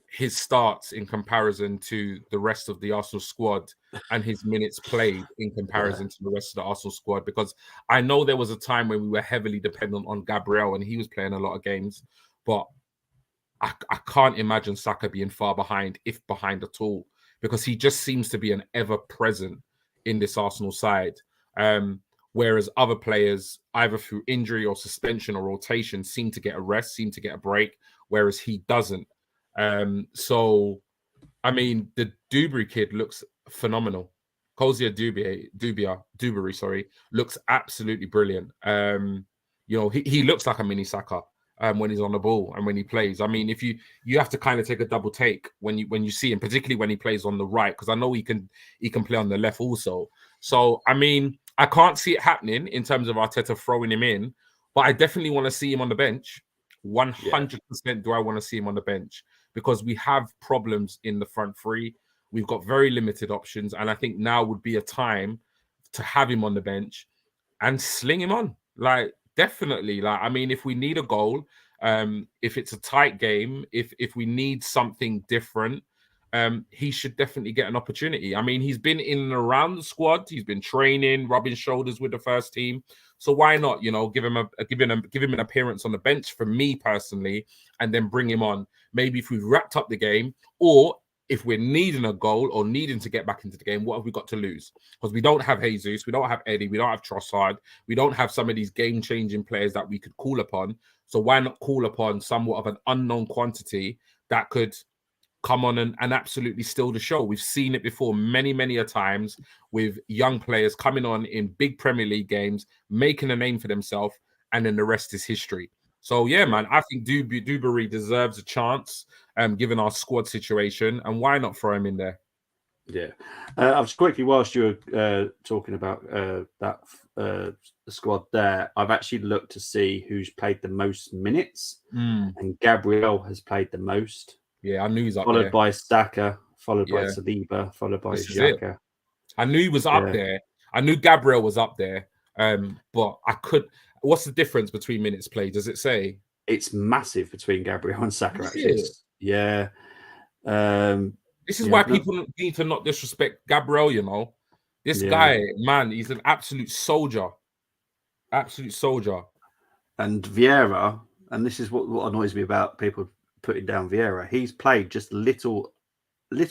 his starts in comparison to the rest of the Arsenal squad and his minutes played in comparison to the rest of the Arsenal squad, because I know there was a time when we were heavily dependent on Gabriel and he was playing a lot of games, but I can't imagine Saka being far behind, if behind at all, because he just seems to be an ever-present in this Arsenal side. Whereas other players, either through injury or suspension or rotation, seem to get a rest, seem to get a break, whereas he doesn't. So, I mean, the Dubry kid looks phenomenal. Kozia Dubry, sorry, looks absolutely brilliant. He looks like a mini Saka when he's on the ball and when he plays. I mean, if you have to kind of take a double take when you see him, particularly when he plays on the right, because I know he can play on the left also. So, I mean, I can't see it happening in terms of Arteta throwing him in, but I definitely want to see him on the bench. 100% do I want to see him on the bench, because we have problems in the front three. We've got very limited options, and I think now would be a time to have him on the bench and sling him on. Like, definitely. Like, I mean, if we need a goal, if it's a tight game, if we need something different, he should definitely get an opportunity. I mean, he's been in and around the squad. He's been training, rubbing shoulders with the first team. So why not, give him an appearance on the bench for me personally, and then bring him on. Maybe if we've wrapped up the game, or if we're needing a goal or needing to get back into the game, what have we got to lose? Because we don't have Jesus, we don't have Eddie, we don't have Trossard, we don't have some of these game-changing players that we could call upon. So why not call upon somewhat of an unknown quantity that could come on and absolutely steal the show? We've seen it before many, many a times with young players coming on in big Premier League games, making a name for themselves, and then the rest is history. So, yeah, man, I think Dubry deserves a chance, given our squad situation, and why not throw him in there? Yeah. I've just quickly, whilst you were talking about the squad there, I've actually looked to see who's played the most minutes, and Gabriel has played the most. Yeah, I knew he's up followed there. By Saka, followed by Saliba, followed by Xhaka. I knew he was up there. I knew Gabriel was up there, but I could... What's the difference between minutes played? Does it say? It's massive between Gabriel and Saka, actually. Yeah. This is why people need to not disrespect Gabriel, This guy, man, he's an absolute soldier. Absolute soldier. And Vieira, and this is what annoys me about people putting down Vieira, he's played just a little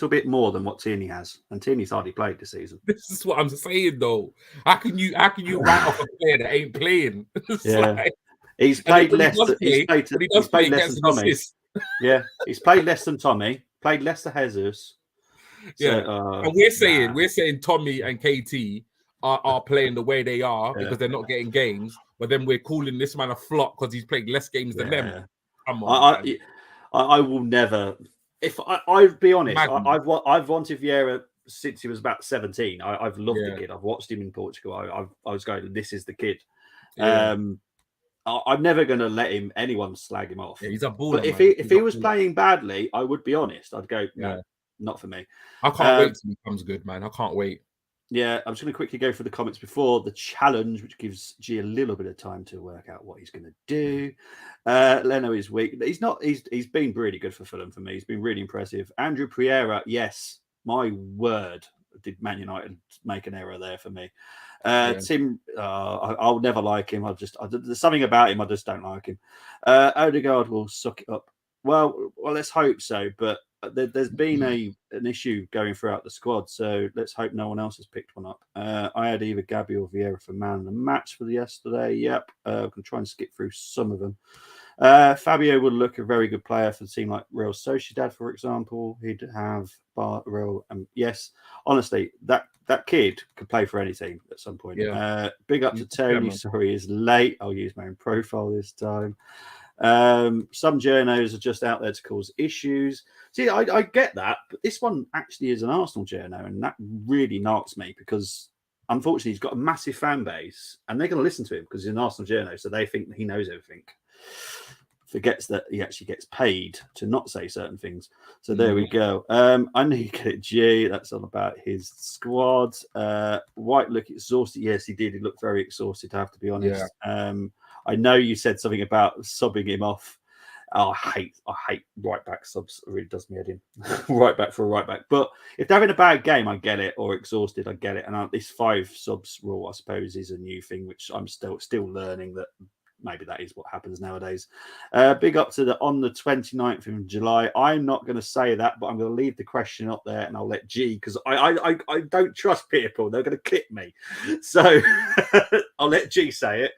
bit more than what Tierney has, and Tierney's hardly played this season. This is what I'm saying, though. How can you write off a player that ain't playing? He's played less. He's played less than Tommy. Yeah, he's played less than Tommy. Played less than Jesus. And we're saying Tommy and KT are playing the way they are because they're not getting games, but then we're calling this man a flop because he's played less games than them. Come on, I will never. If I'll be honest, I've wanted Vieira since he was about 17. I've loved the kid. I've watched him in Portugal. I was going, this is the kid. I'm never going to let anyone slag him off. Yeah, he's a baller. But if he was playing badly, I would be honest. I'd go, no, not for me. I can't wait till he becomes good, man. I can't wait. Yeah, I'm just going to quickly go through the comments before the challenge, which gives G a little bit of time to work out what he's going to do. Leno is weak. He's not. He's been really good for Fulham for me. He's been really impressive. Andrew Pereira, yes, my word, did Man United make an error there for me. Tim, I'll never like him. There's something about him I just don't like him. Odegaard will suck it up. Well, let's hope so. But there's been an issue going throughout the squad, so let's hope no one else has picked one up. I had either Gabby or Vieira for man of the match for yesterday. Yep, I can try and skip through some of them. Fabio would look a very good player for a team like Real Sociedad, for example. He'd have Real. Yes, honestly, that kid could play for any team at some point. Yeah. Big up to Tony. Sorry, he's late. I'll use my own profile this time. Some journos are just out there to cause issues. See, I get that, but this one actually is an Arsenal journo, and that really knocks me because unfortunately he's got a massive fan base, and they're going to listen to him because he's an Arsenal journo, so they think that he knows everything. Forgets that he actually gets paid to not say certain things. So there we go. I know you get it, G. That's all about his squad. White look exhausted. Yes, he did. He looked very exhausted, I have to be honest. Yeah. I know you said something about subbing him off. Oh, I hate right back subs. It really does me head in. Right back for a right back. But if they're having a bad game, I get it, or exhausted, I get it. And this 5 subs rule, I suppose, is a new thing, which I'm still learning that maybe that is what happens nowadays. Big up to on the 29th of July. I'm not going to say that, but I'm going to leave the question up there and I'll let G, because I don't trust people. They're going to clip me. So I'll let G say it.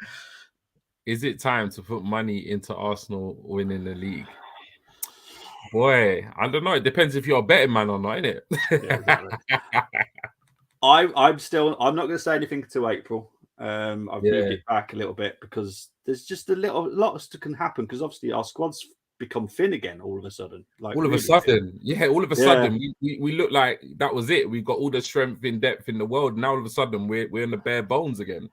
Is it time to put money into Arsenal winning the league? Boy, I don't know. It depends if you're a betting man or not, innit? Yeah, exactly. I'm not going to say anything until April. I've moved it back a little bit because there's just a lot that can happen, because obviously our squad's become thin again all of a sudden. Like all of a sudden, we look like that was it. We've got all the strength in depth in the world. Now all of a sudden we're in the bare bones again.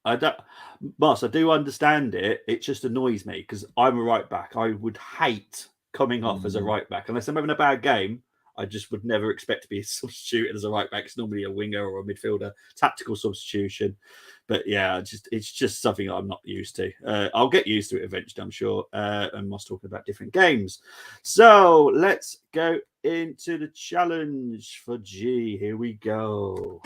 I do understand it. It just annoys me because I'm a right back. I would hate coming off as a right back unless I'm having a bad game. I just would never expect to be substituted as a right back. It's normally a winger or a midfielder, tactical substitution. But yeah, it's just something I'm not used to. I'll get used to it eventually, I'm sure. And was talking about different games. So let's go into the challenge for G. Here we go.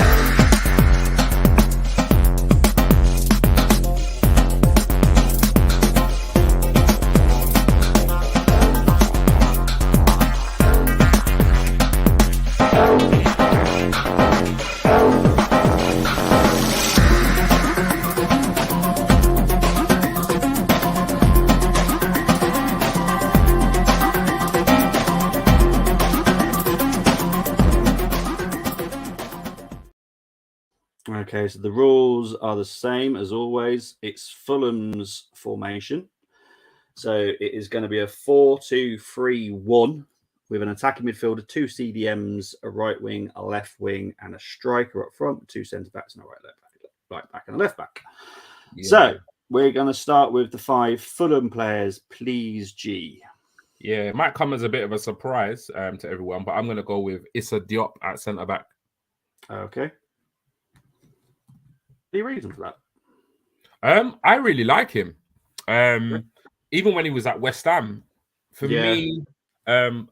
Okay, so the rules are the same as always. It's Fulham's formation. So it is going to be a 4-2-3-1 with an attacking midfielder, 2 CDMs, a right wing, a left wing, and a striker up front, 2 centre backs and a right back and a left back. Yeah. So we're going to start with the 5 Fulham players, please, G. Yeah, it might come as a bit of a surprise to everyone, but I'm going to go with Issa Diop at centre back. Okay. Any reason for that? I really like him. Even when he was at West Ham, for me, I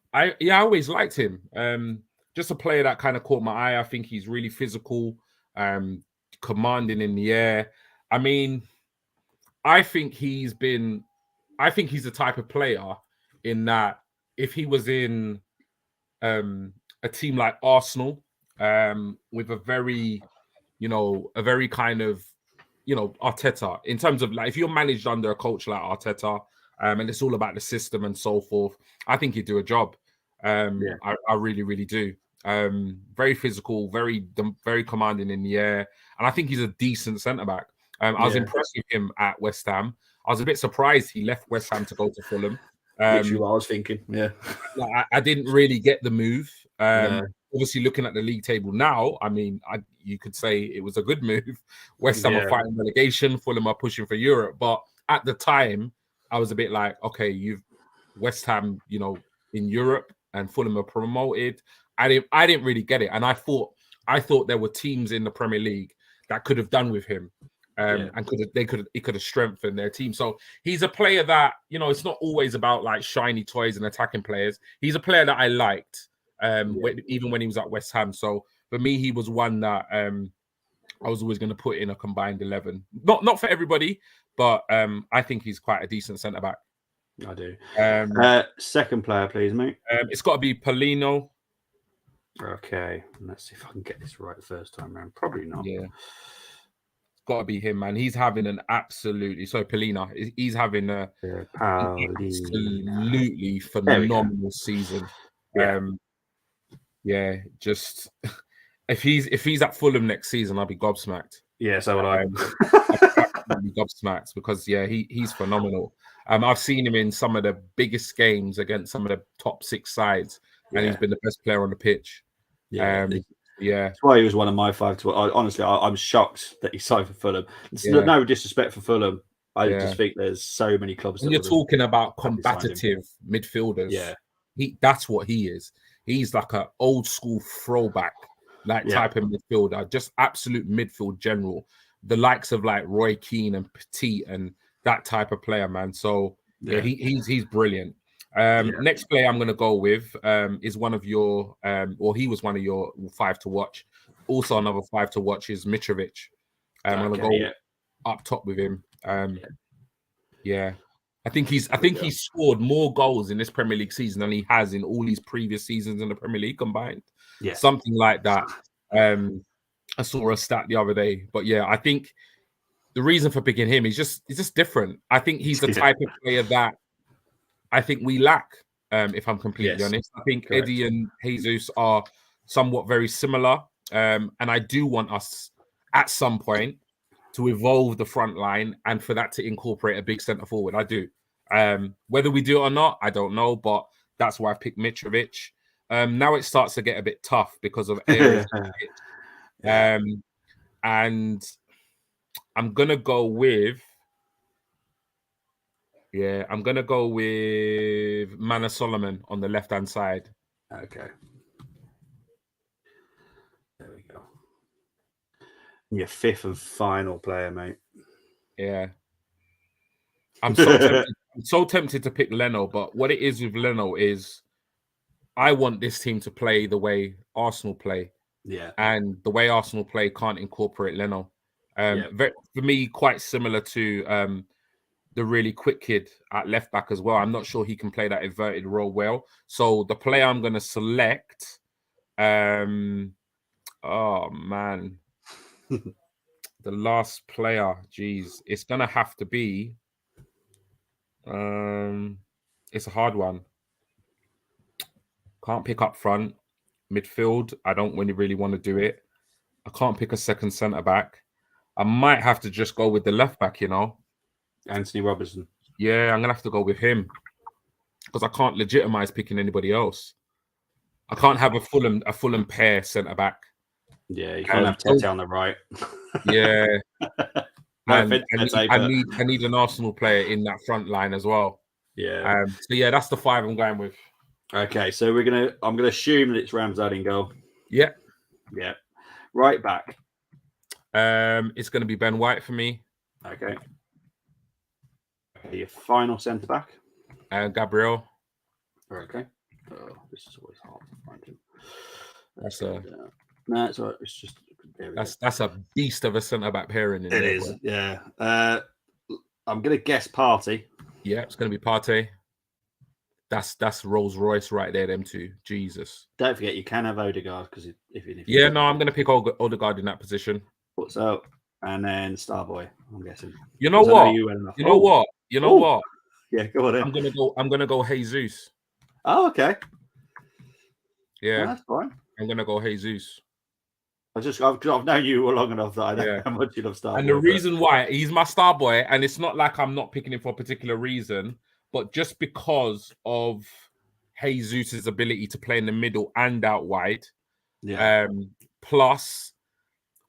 always liked him. Just a player that kind of caught my eye. I think he's really physical, commanding in the air. I mean, I think he's the type of player in that if he was in a team like Arsenal, with a very kind of, Arteta, in terms of like, if you're managed under a coach like Arteta, and it's all about the system and so forth, I think he'd do a job. I really, really do. Very physical, very commanding in the air. And I think he's a decent centre-back. I was impressed with him at West Ham. I was a bit surprised he left West Ham to go to Fulham. Literally what I was thinking, I didn't really get the move. Obviously, looking at the league table now, I mean, you could say it was a good move. West Ham are fighting relegation, Fulham are pushing for Europe. But at the time, I was a bit like, okay, you've West Ham, in Europe, and Fulham are promoted. I didn't really get it, and I thought there were teams in the Premier League that could have done with him, and it could have strengthened their team. So he's a player that it's not always about like shiny toys and attacking players. He's a player that I liked. Even when he was at West Ham. So for me, he was one that I was always going to put in a combined 11. Not for everybody, but I think he's quite a decent centre-back. I do. Second player, please, mate. It's got to be Paulino. Okay. Let's see if I can get this right the first time around. Probably not. Yeah. got to be him, man. He's having an absolutely Polina. He's having an absolutely phenomenal season. Yeah. Yeah, just if he's at Fulham next season, I'll be gobsmacked. Yeah, so would I. I'll be gobsmacked because he's phenomenal. I've seen him in some of the biggest games against some of the top 6 sides, and he's been the best player on the pitch. Yeah, that's why he was one of my 5 to. Honestly, I'm shocked that he signed for Fulham. It's no disrespect for Fulham. I just think there's so many clubs. When you're talking about combative midfielders, that's what he is. He's like an old school throwback, type of midfielder, just absolute midfield general. The likes of like Roy Keane and Petit and that type of player, man. So he's brilliant. Next player I'm going to go with is one of your, or he was one of your 5 to watch. Also, another 5 to watch is Mitrovic. I'm going to go up top with him. I think he's scored more goals in this Premier League season than he has in all these previous seasons in the Premier League combined. Something like that. I saw a stat the other day, but I think the reason for picking him is just different. I think he's the type of player that I think we lack. If I'm completely honest, I think Eddie and Jesus are somewhat very similar, and I do want us at some point to evolve the front line and for that to incorporate a big centre forward. I do. Whether we do it or not, I don't know, but that's why I've picked Mitrovic. Now it starts to get a bit tough because of areas. And I'm gonna go with Mana Solomon on the left-hand side. Okay. There we go. Your 5th and final player, mate. Yeah. I'm so tempted to pick Leno, but what it is with Leno is I want this team to play the way Arsenal play. Yeah. And the way Arsenal play can't incorporate Leno. For me, quite similar to the really quick kid at left back as well. I'm not sure he can play that inverted role well. So the player I'm going to select, oh man, the last player, geez, it's going to have to be, it's a hard one. Can't pick up front. Midfield, I don't really want to do it. I can't pick a second centre back. I might have to just go with the left back, Anthony Robertson. Yeah, I'm gonna have to go with him because I can't legitimize picking anybody else. I can't have a Fulham pair centre back. Yeah, you can't have Tete on the right. Yeah, and I need an Arsenal player in that front line as well. Yeah. So that's the 5 I'm going with. Okay, so I'm gonna assume that it's Ramsdale in goal. Yeah. Right back. It's gonna be Ben White for me. Okay. Your final centre back. Gabriel. Okay. Oh, this is always hard to find him. No, it's all right. It's just that's a beast of a centre back pairing. It is. Yeah. I'm gonna guess Partey. Yeah, it's gonna be Partey. That's Rolls Royce right there. Them two. Jesus. Don't forget you can have Odegaard because if I'm gonna pick Odegaard in that position. What's up? And then Starboy, I'm guessing. You know what? You know what? Yeah, go on. I'm gonna go Jesus. Oh, okay. Yeah, that's fine. I'm gonna go Jesus. I've known you long enough that I know how much you love Starboy. And the reason why he's my Starboy, and it's not like I'm not picking him for a particular reason, but just because of Jesus's ability to play in the middle and out wide. Yeah. Plus.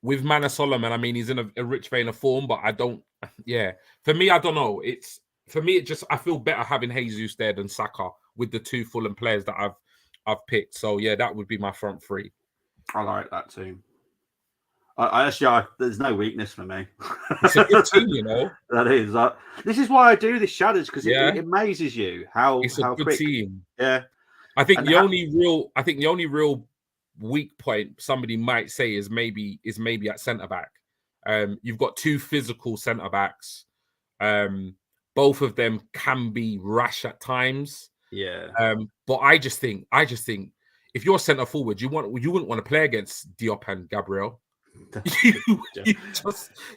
With Mana Solomon, I mean, he's in a rich vein of form, but I don't. Yeah, for me, I don't know. I feel better having Jesus there than Saka with the 2 Fulham players that I've picked. So that would be my front 3. I like that too. There's no weakness for me. It's a good team, That is. This is why I do this Shadows because it amazes you how it's a good quick. Team. Yeah, I think the only real weak point somebody might say is maybe at centre back. You've got 2 physical centre backs. Both of them can be rash at times. Yeah. But I just think if you're centre forward, you wouldn't want to play against Diop and Gabriel.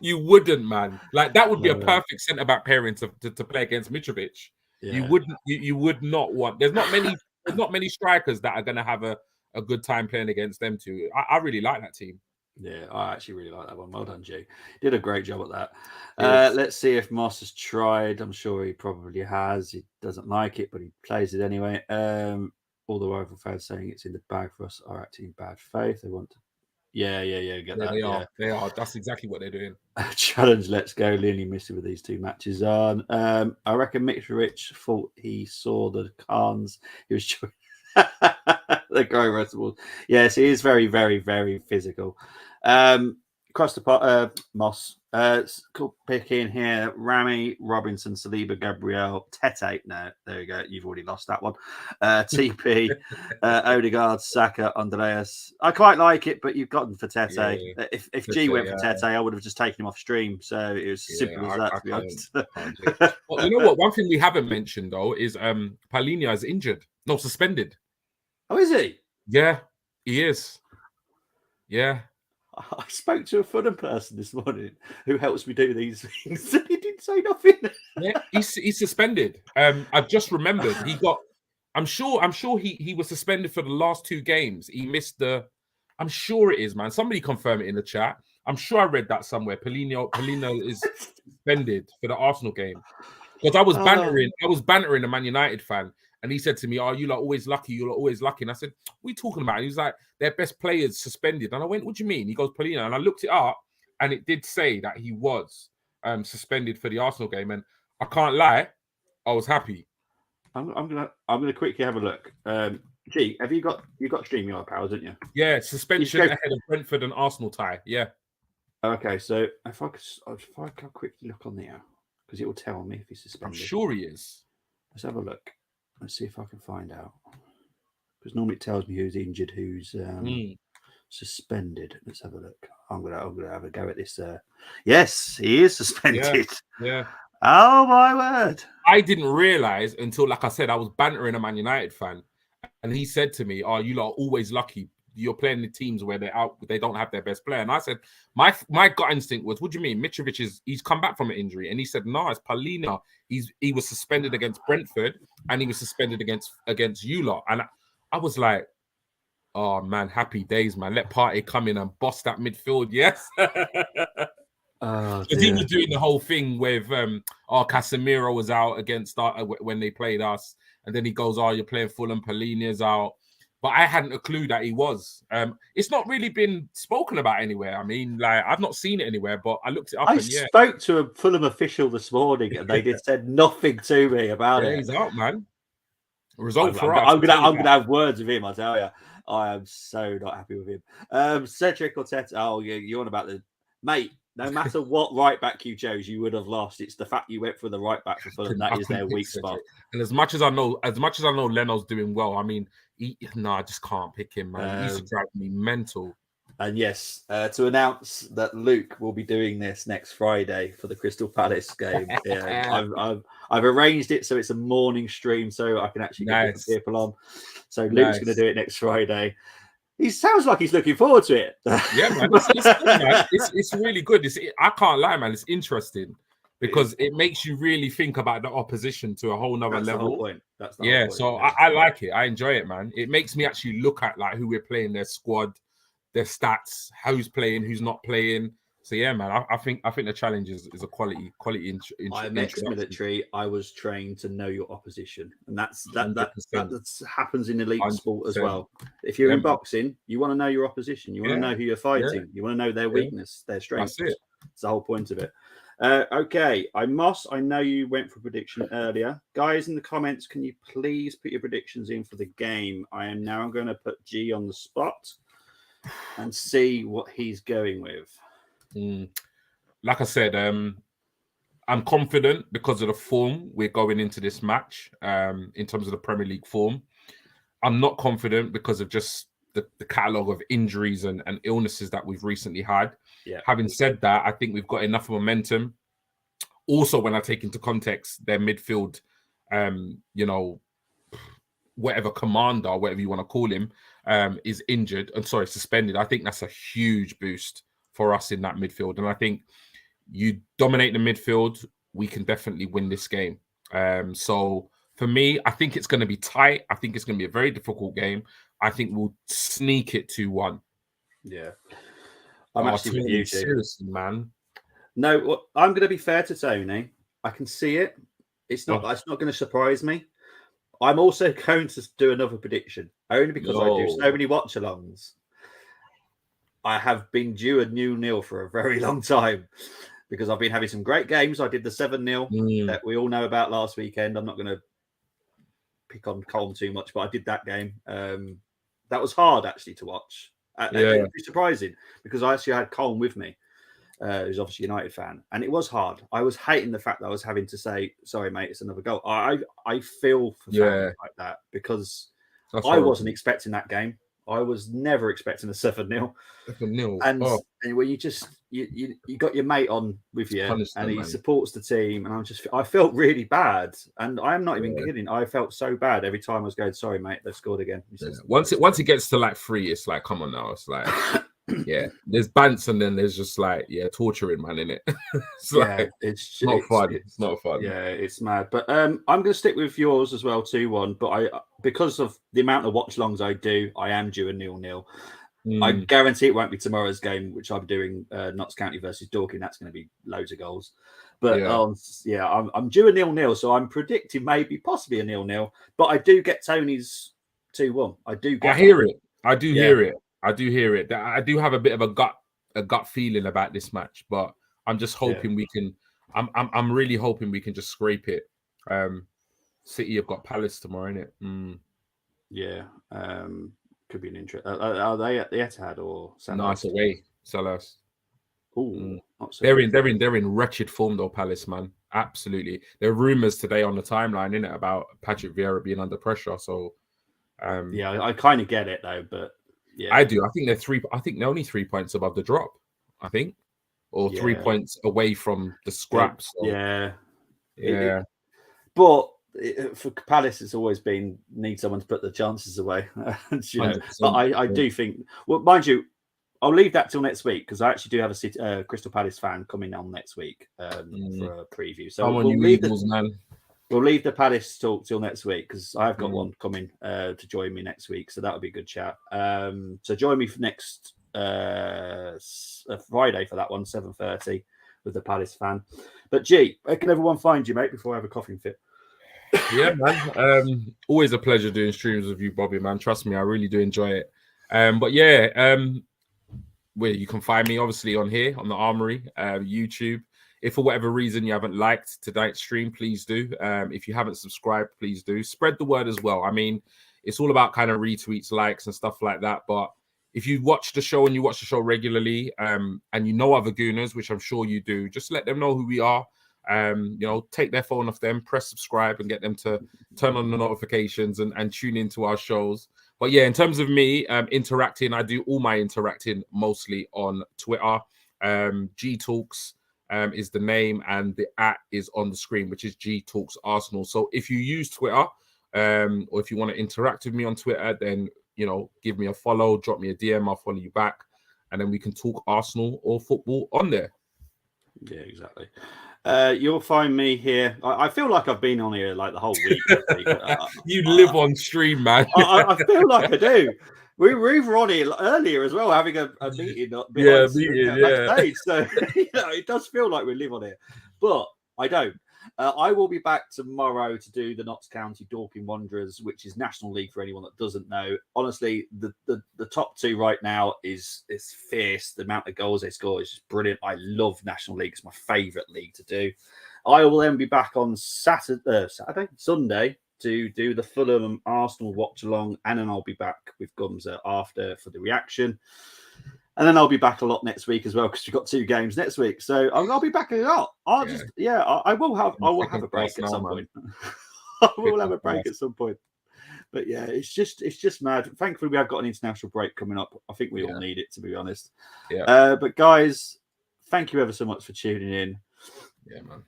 you wouldn't, man. Like that would be a perfect centre back pairing to play against Mitrovic. Yeah. You would not want. There's not many strikers that are going to have a good time playing against them two. I really like that team. Yeah, I actually really like that one. Well done, G. Did a great job at that. Let's see if Moss has tried. I'm sure he probably has. He doesn't like it, but he plays it anyway. All the rival fans saying it's in the bag for us are acting in bad faith. They want to. Yeah. Get that. They are. That's exactly what they're doing. Challenge. Let's go. Lily missed it with these two matches on. I reckon Mitrovic thought he saw the Khans. He was. The growing vegetables. Yes, he is very, very, very physical. Across the pot, Moss. Cool pick in here. Rami, Robinson, Saliba, Gabriel, Tete. No, there you go. You've already lost that one. TP, Odegaard, Saka, Andreas. I quite like it, but you've gotten for Tete. Yeah. If G went for Tete, I would have just taken him off stream. So it was simple as that, to be honest. Well, you know what? One thing we haven't mentioned though is Paulinho is injured. No, suspended. Oh, is he? Yeah, he is. Yeah. I spoke to a Fulham person this morning who helps me do these things, and he didn't say nothing. Yeah, he's suspended. I've just remembered he got. I'm sure he was suspended for the last 2 games. He missed the. I'm sure it is, man. Somebody confirm it in the chat. I'm sure I read that somewhere. Paulinho is suspended for the Arsenal game because I was bantering a Man United fan. And he said to me, "Oh, you lot always lucky. You lot always lucky." And I said, "What are you talking about?" And he was like, "Their best players suspended." And I went, "What do you mean?" He goes, "Paulinho." And I looked it up, and it did say that he was suspended for the Arsenal game. And I can't lie, I was happy. I'm gonna quickly have a look. G, have you got StreamYard powers, didn't you? Yeah, suspension ahead of Brentford and Arsenal tie. Yeah. Okay, so if I can quickly look on there, because it will tell me if he's suspended. I'm sure he is. Let's have a look. Let's see if I can find out. Because normally it tells me who's injured, who's suspended. Let's have a look. I'm gonna have a go at this. Yes, he is suspended. Yeah. Oh my word! I didn't realize until, like I said, I was bantering a Man United fan, and he said to me, "Oh, you lot are always lucky. You're playing the teams where they don't have their best player." And I said, my gut instinct was, "What do you mean? Mitrovic he's come back from an injury?" And he said, "No, it's Paulinho. He was suspended against Brentford, and he was suspended against you lot." And I was like, "Oh man, happy days, man. Let Partey come in and boss that midfield." Yes. Because he was doing the whole thing with Casemiro was out against when they played us, and then he goes, "Oh, you're playing Fulham, Paulinho's out." But I hadn't a clue that he was. It's not really been spoken about anywhere. I mean, like I've not seen it anywhere, but I looked it up. I spoke to a Fulham official this morning, and they said nothing to me about it. He's out, man. Result for us. I'm gonna have words with him. I tell you, I am so not happy with him. Cedric or Tete. Oh, yeah, you're on about the mate. No matter what right back you chose, you would have lost. It's the fact you went for the right back for Fulham that is their weak spot. And as much as I know Leno's doing well, I mean, I just can't pick him, man. He used to drive me mental. And yes, to announce that Luke will be doing this next Friday for the Crystal Palace game. Yeah, I've arranged it so it's a morning stream, so I can actually get different people on. So Luke's going to do it next Friday. He sounds like he's looking forward to it. Yeah, man. It's really good. I can't lie, man. It's interesting because it makes you really think about the opposition to a whole nother level. The whole point. That's the whole point. So I like it. I enjoy it, man. It makes me actually look at like who we're playing, their squad, their stats, who's playing, who's not playing. So yeah, man, I think the challenge is a quality. I'm ex-military. I was trained to know your opposition, and that happens in elite 100%. Sport as well. If you're in boxing, you want to know your opposition. You want to know who you're fighting. Yeah. You want to know their weakness, their strengths. That's it. It's the whole point of it. Okay, I know you went for prediction earlier, guys. In the comments, can you please put your predictions in for the game? I am now going to put G on the spot and see what he's going with. Like I said, I'm confident because of the form we're going into this match in terms of the Premier League form. I'm not confident because of just the catalogue of injuries and illnesses that we've recently had. Yeah. Having said that, I think we've got enough momentum. Also, when I take into context their midfield, whatever commander, whatever you want to call him, is injured. Suspended. I think that's a huge boost for us in that midfield. And I think you dominate the midfield, we can definitely win this game. So for me, I think it's going to be tight. I think it's going to be a very difficult game. I think we'll sneak it 2-1. Yeah. I'm actually with you, too. Seriously, man. No, well, I'm going to be fair to Tony. I can see it. It's not going to surprise me. I'm also going to do another prediction, only because I do so many watch-alongs. I have been due a 0-0 for a very long time because I've been having some great games. I did the 7-0 that we all know about last weekend. I'm not going to pick on Colm too much, but I did that game. That was hard, actually, to watch. It'd be surprising because I actually had Colm with me, who's obviously a United fan, and it was hard. I was hating the fact that I was having to say, "Sorry, mate, it's another goal." I feel for fans like that because I wasn't expecting that game. I was never expecting a 7-0. 7-0. And when you just you got your mate on with you and he supports the team, and I felt really bad, and I'm not even kidding. I felt so bad every time I was going, "Sorry, mate, they've scored again." Once it gets to like 3, it's like, come on now, it's like. Yeah, there's bants and then there's just like torturing, man, in it. It's not fun. It's not fun. Yeah, it's mad. But I'm going to stick with yours as well, 2-1. But because of the amount of watch-longs I do, I am due a 0-0. I guarantee it won't be tomorrow's game, which I'm doing Notts County versus Dorking. That's going to be loads of goals. But I'm due a 0-0, so I'm predicting possibly a 0-0. But I do get Tony's 2-1. I do get. I hear it. I do hear it. I do hear it. I do have a bit of a gut feeling about this match, but I'm just hoping we can. I'm really hoping we can just scrape it. City have got Palace tomorrow, innit? Yeah, could be an interest. Are they at the Etihad or Selhurst? No, it's away. Selhurst. Oh, they're in wretched form though, Palace, man. Absolutely. There are rumours today on the timeline, innit, about Patrick Vieira being under pressure. So, I kind of get it though, but. Yeah, I do. I think they're only 3 points above the drop. I think, or 3 points away from the scraps. So. But for Palace, it's always been need someone to put the chances away. But I do think. Well, mind you, I'll leave that till next week because I actually do have a Crystal Palace fan coming on next week for a preview. So we'll leave the Palace talk till next week because I've got one coming to join me next week. So that'll be a good chat. So join me for next Friday for that one, 7:30 with the Palace fan. But G, where can everyone find you, mate, before I have a coughing fit? Yeah, man. Always a pleasure doing streams with you, Bobby, man. Trust me, I really do enjoy it. But yeah, where you can find me obviously on here on the Armoury, YouTube. If for whatever reason you haven't liked tonight's stream, please do. If you haven't subscribed, please do. Spread the word as well. I mean, it's all about kind of retweets, likes, and stuff like that. But if you watch the show and you watch the show regularly, and you know other Gooners, which I'm sure you do, just let them know who we are. Take their phone off them, press subscribe, and get them to turn on the notifications and tune into our shows. But yeah, in terms of me interacting, I do all my interacting mostly on Twitter. GTalks is the name, and the @ is on the screen, which is GTalks Arsenal. So if you use Twitter, or if you want to interact with me on Twitter, then give me a follow, drop me a DM, I'll follow you back, and then we can talk Arsenal or football on there. Yeah, exactly. You'll find me here. I feel like I've been on here like the whole week. You live on stream, man. I feel like I do. We were even on here earlier as well, having a meeting. Backstage. So it does feel like we live on here, but I don't. I will be back tomorrow to do the Notts County Dorking Wanderers, which is National League for anyone that doesn't know. Honestly, the top two right now is fierce. The amount of goals they score is just brilliant. I love National League. It's my favourite league to do. I will then be back on Sunday to do the Fulham Arsenal watch along, and then I'll be back with Gumza after for the reaction. And then I'll be back a lot next week as well because we've got 2 games next week. So I'll be back a lot. I will have a break at some point. I will have a break at some point. But yeah, it's just mad. Thankfully, we have got an international break coming up. I think we all need it, to be honest. Yeah. But guys, thank you ever so much for tuning in. Yeah, man.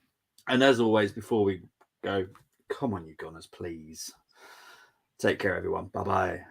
And as always, before we go, come on, you Gunners, please. Take care, everyone. Bye-bye.